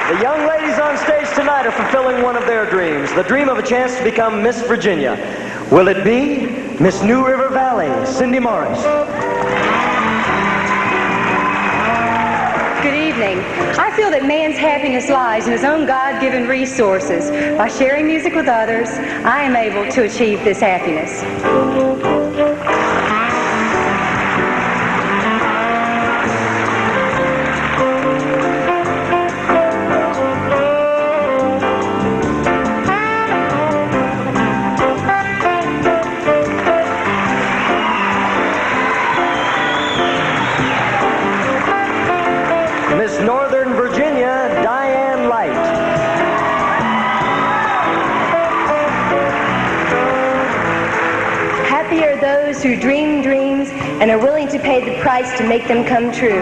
The young ladies on stage tonight are fulfilling one of their dreams, the dream of a chance to become Miss Virginia. Will it be Miss New River Valley, Cindy Morris? Good evening. I feel that man's happiness lies in his own God-given resources. By sharing music with others, I am able to achieve this happiness. Miss Northern Virginia, Diane Light. Happy are those who dream dreams and are willing to pay the price to make them come true.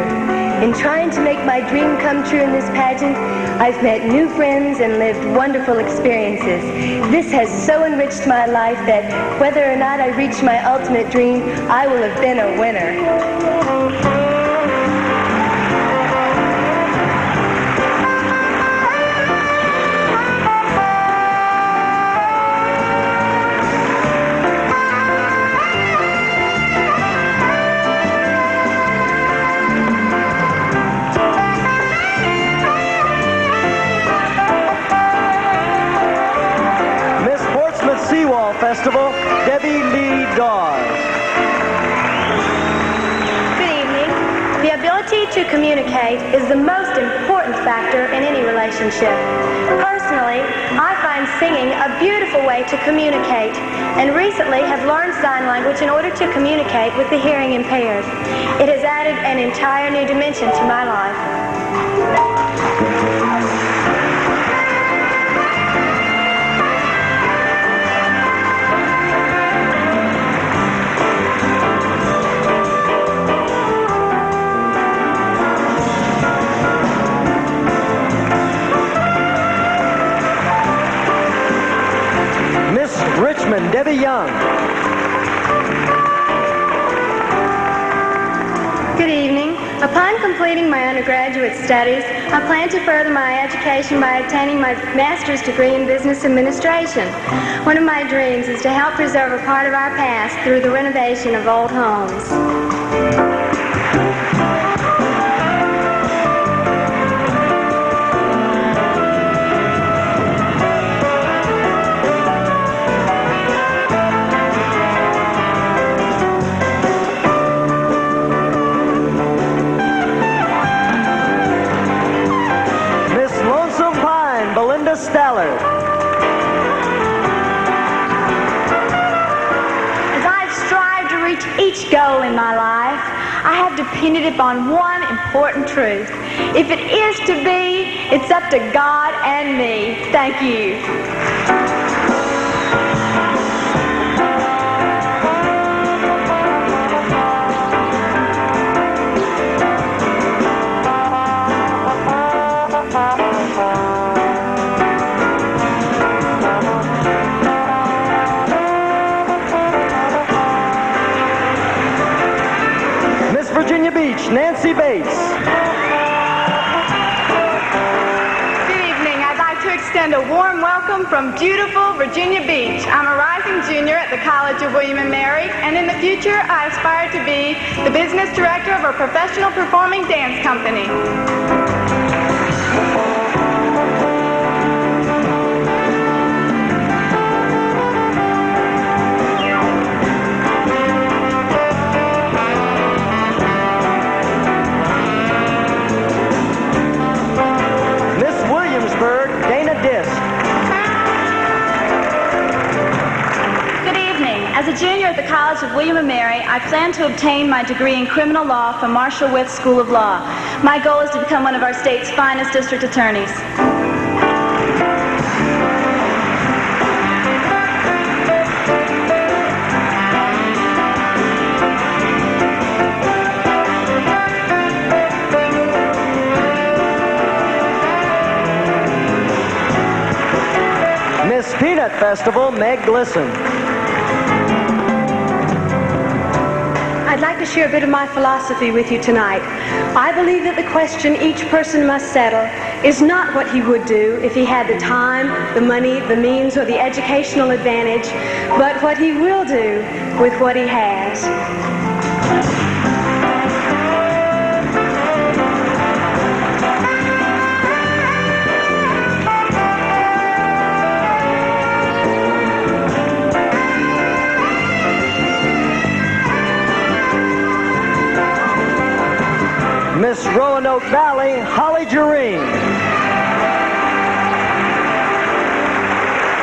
In trying to make my dream come true in this pageant, I've met new friends and lived wonderful experiences. This has so enriched my life that whether or not I reach my ultimate dream, I will have been a winner. Seawall Festival, Debbie Lee Dawes. Good evening. The ability to communicate is the most important factor in any relationship. Personally, I find singing a beautiful way to communicate, and recently have learned sign language in order to communicate with the hearing impaired. It has added an entire new dimension to my life. Richmond, Debbie Young. Good evening. Upon completing my undergraduate studies, I plan to further my education by obtaining my master's degree in business administration. One of my dreams is to help preserve a part of our past through the renovation of old homes. Stallard. As I've strived to reach each goal in my life, I have depended upon one important truth. If it is to be, it's up to God and me. Thank you. Virginia Beach, Nancy Bates. Good evening. I'd like to extend a warm welcome from beautiful Virginia Beach. I'm a rising junior at the College of William & Mary, and in the future I aspire to be the business director of a professional performing dance company. As a junior at the College of William & Mary, I plan to obtain my degree in criminal law from Marshall Wythe School of Law. My goal is to become one of our state's finest district attorneys. Miss Peanut Festival, Meg Glisson. I'd like to share a bit of my philosophy with you tonight. I believe that the question each person must settle is not what he would do if he had the time, the money, the means, or the educational advantage, but what he will do with what he has. Miss Roanoke Valley, Holly Jareen.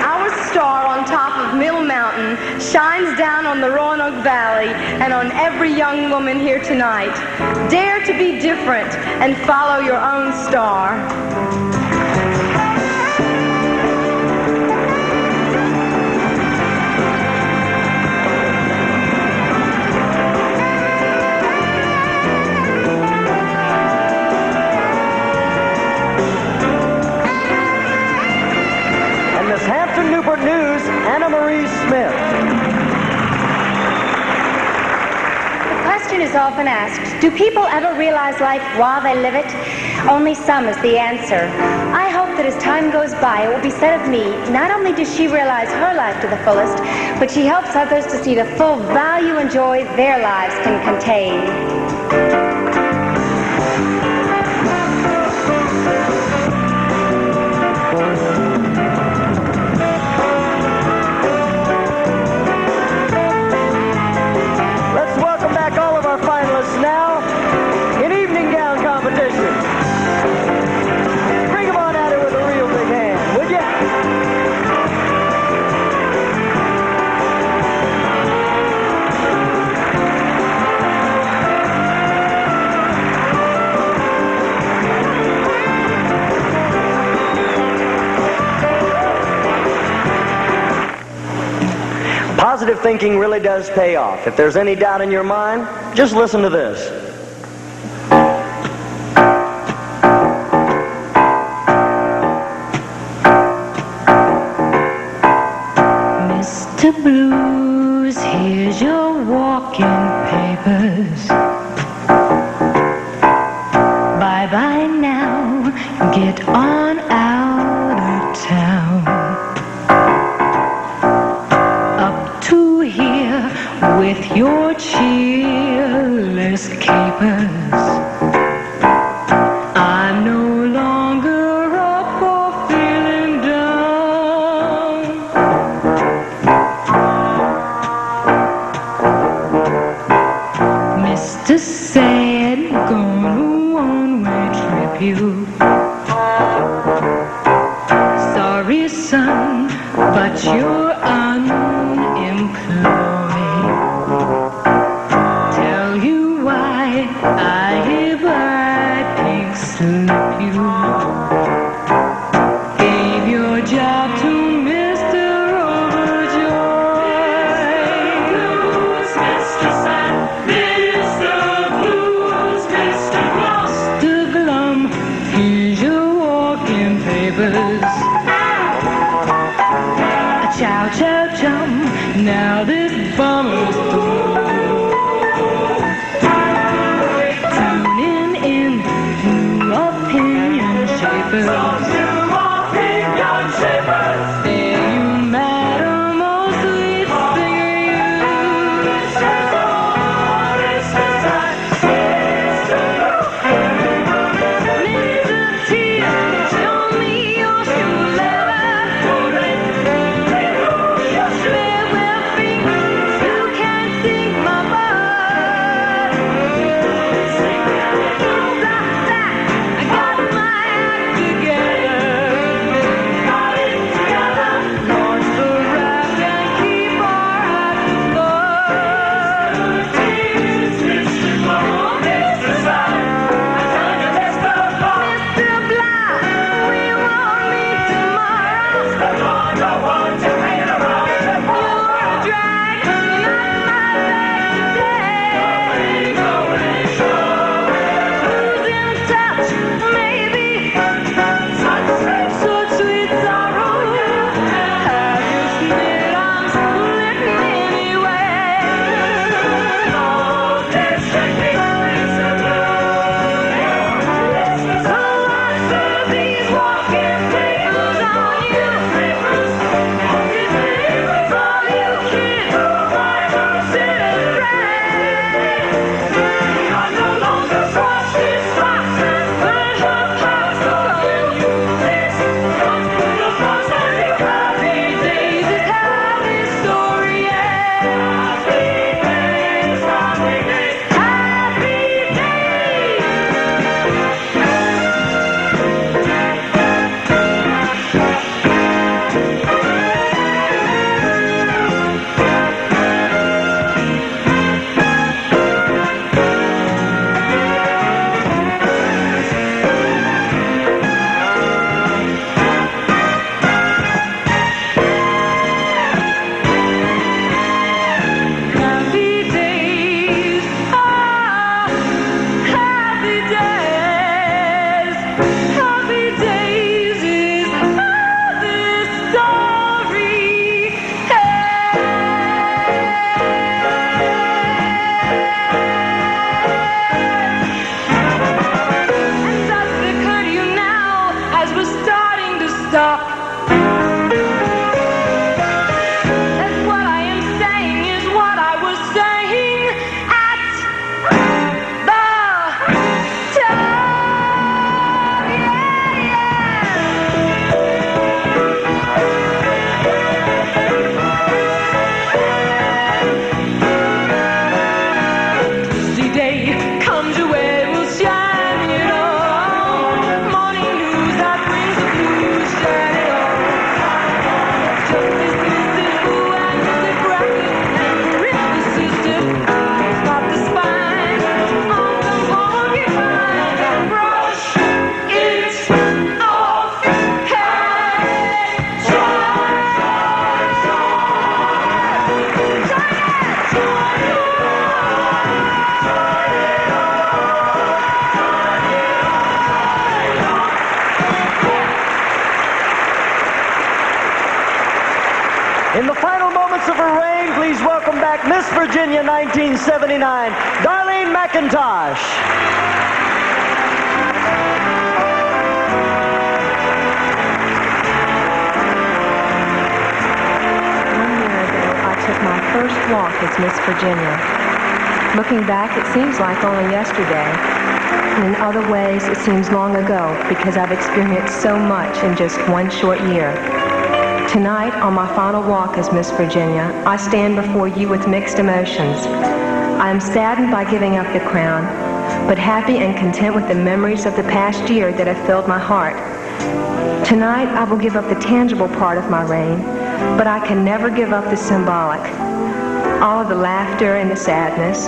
Our star on top of Mill Mountain shines down on the Roanoke Valley and on every young woman here tonight. Dare to be different and follow your own star. Newport News, Anna Marie Smith. The question is often asked, do people ever realize life while they live it? Only some is the answer. I hope that as time goes by, it will be said of me, not only does she realize her life to the fullest, but she helps others to see the full value and joy their lives can contain. Now, in evening gown competition. Bring them on at it with a real big hand, would you? Positive thinking really does pay off. If there's any doubt in your mind, just listen to this. Mr. Blues, here's your walking papers. Bye-bye now, get on out of town. Up to here with your cheerless capers. I'm no longer up or feeling down. Mr. Sad, gone a one-way trip you. Sorry, son, but you're unemployed. Tell you why I hereby pink slip you. Gave your job to Mr. Overjoy. Blues, Mr. Sad, Mr. Blues, Mr. Gloss. Mr. Glum, here's your walking papers. Chow, chow, chum, now this bummer's through. Tuning in, new opinion shapers. There you madam, oh sweet singer you. Mr. T, show me your shoe leather. I got my act together. days. Happy days is how this story and does it occur to you now as we're starting to stop? That what I am saying is what I was saying at the time. Tuesday day comes away, we'll shine it all. Morning news that brings the blues, shine it all. Justice, Mrs. Who and the bracket and rip the system. Stop the spine on the porcupine and brush it off. In the final moments of her reign, please welcome back Miss Virginia 1979, Darlene McIntosh. 1 year ago, I took my first walk as Miss Virginia. Looking back, it seems like only yesterday. And in other ways, it seems long ago because I've experienced so much in just one short year. Tonight, on my final walk as Miss Virginia, I stand before you with mixed emotions. I am saddened by giving up the crown, but happy and content with the memories of the past year that have filled my heart. Tonight, I will give up the tangible part of my reign, but I can never give up the symbolic. All of the laughter and the sadness,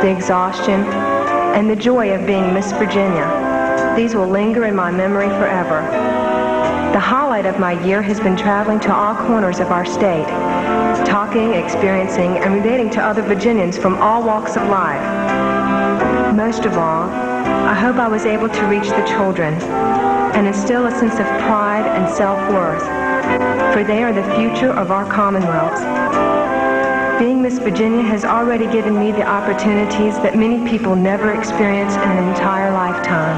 the exhaustion, and the joy of being Miss Virginia. These will linger in my memory forever. The highlight of my year has been traveling to all corners of our state, talking, experiencing, and relating to other Virginians from all walks of life. Most of all, I hope I was able to reach the children and instill a sense of pride and self-worth, for they are the future of our Commonwealth. Being Miss Virginia has already given me the opportunities that many people never experience in an entire lifetime.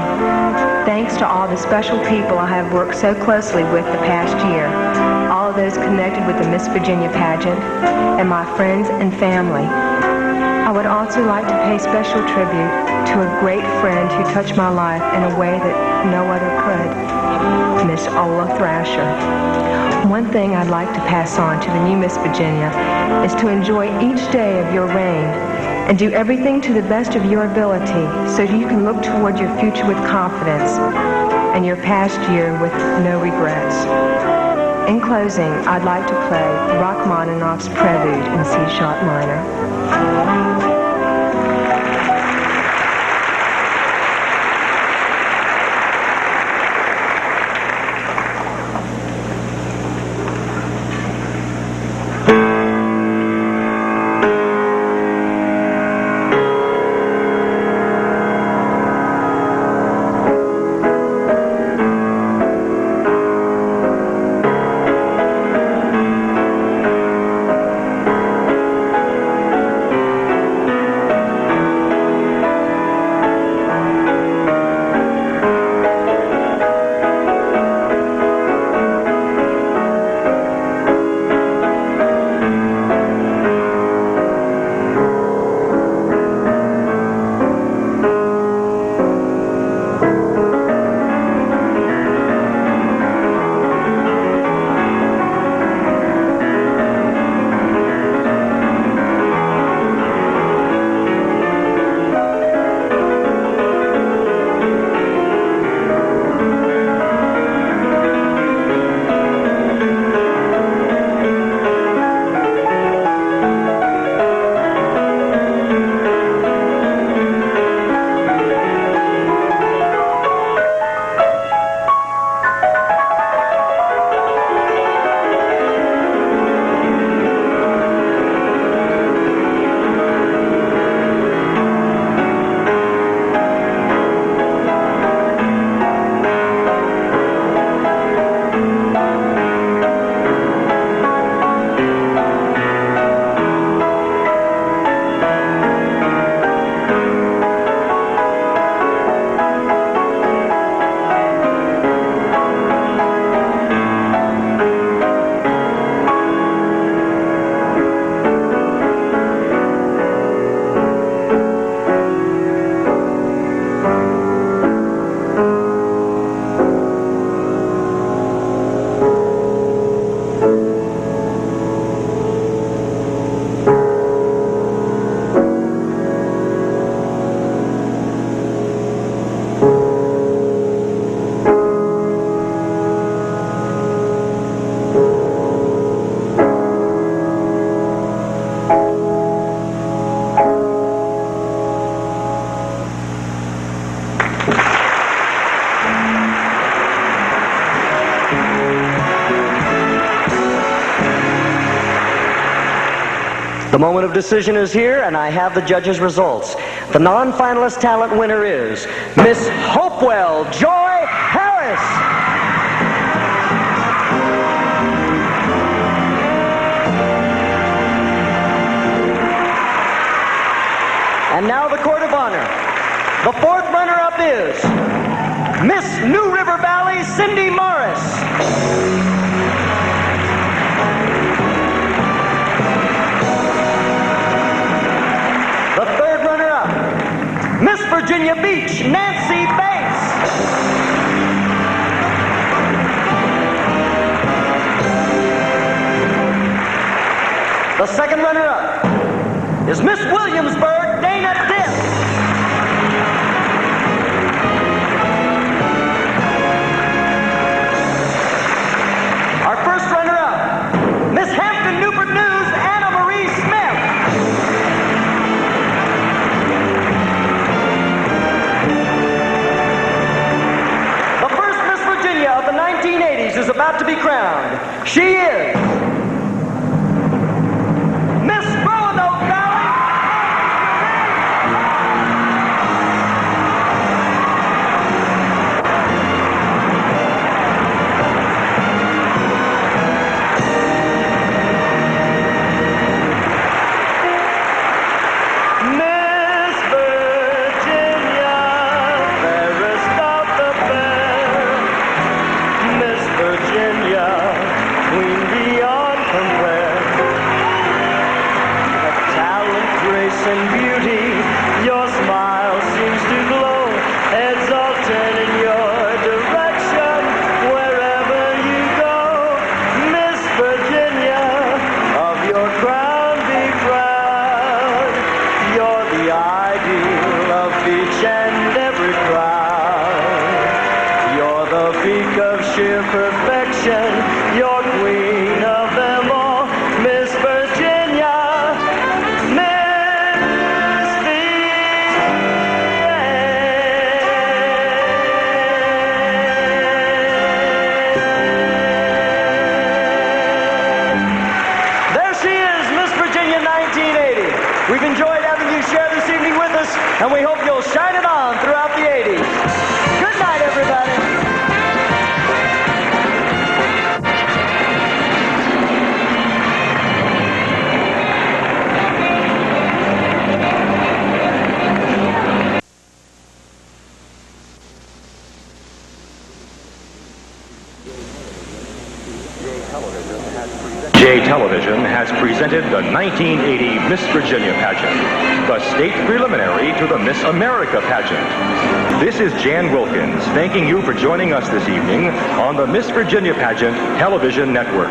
Thanks to all the special people I have worked so closely with the past year, all of those connected with the Miss Virginia pageant, and my friends and family. I would also like to pay special tribute to a great friend who touched my life in a way that no other could, Miss Ola Thrasher. One thing I'd like to pass on to the new Miss Virginia is to enjoy each day of your reign and do everything to the best of your ability so you can look toward your future with confidence and your past year with no regrets. In closing, I'd like to play Rachmaninoff's Prelude in C-sharp minor. The moment of decision is here, and I have the judges' results. The non-finalist talent winner is Miss Hopewell Joy Harris. And now the Court of Honor. The fourth runner-up is Miss New River Valley Cindy Morris. The third runner-up, Miss Virginia Beach Nancy Bates. The second runner-up is Miss Williamsburg Dana Diss. Our first runner-up, Miss Hampton Newport News Anna Marie Smith. The first Miss Virginia of the 1980s is about to be crowned. She is Miss Roanoke Valley. Miss Virginia, fairest of the fair. Miss Virginia, queen beyond compare. Of talent, grace, and beauty, your smile seems to glow. Heads all turn in your direction wherever you go. Miss Virginia, of your crown be proud. You're the ideal of each and every crowd. You're the peak of sheer perfection. You're queen of them all. Miss Virginia, Miss There she is, Miss Virginia 1980. We've enjoyed having you share this evening with us, and we hope you'll shine it on throughout the 80s. Good night, everybody. J Television has presented the 1980 Miss Virginia pageant, the state preliminary to the Miss America pageant. This is Jan Wilkins thanking you for joining us this evening on the Miss Virginia Pageant Television Network.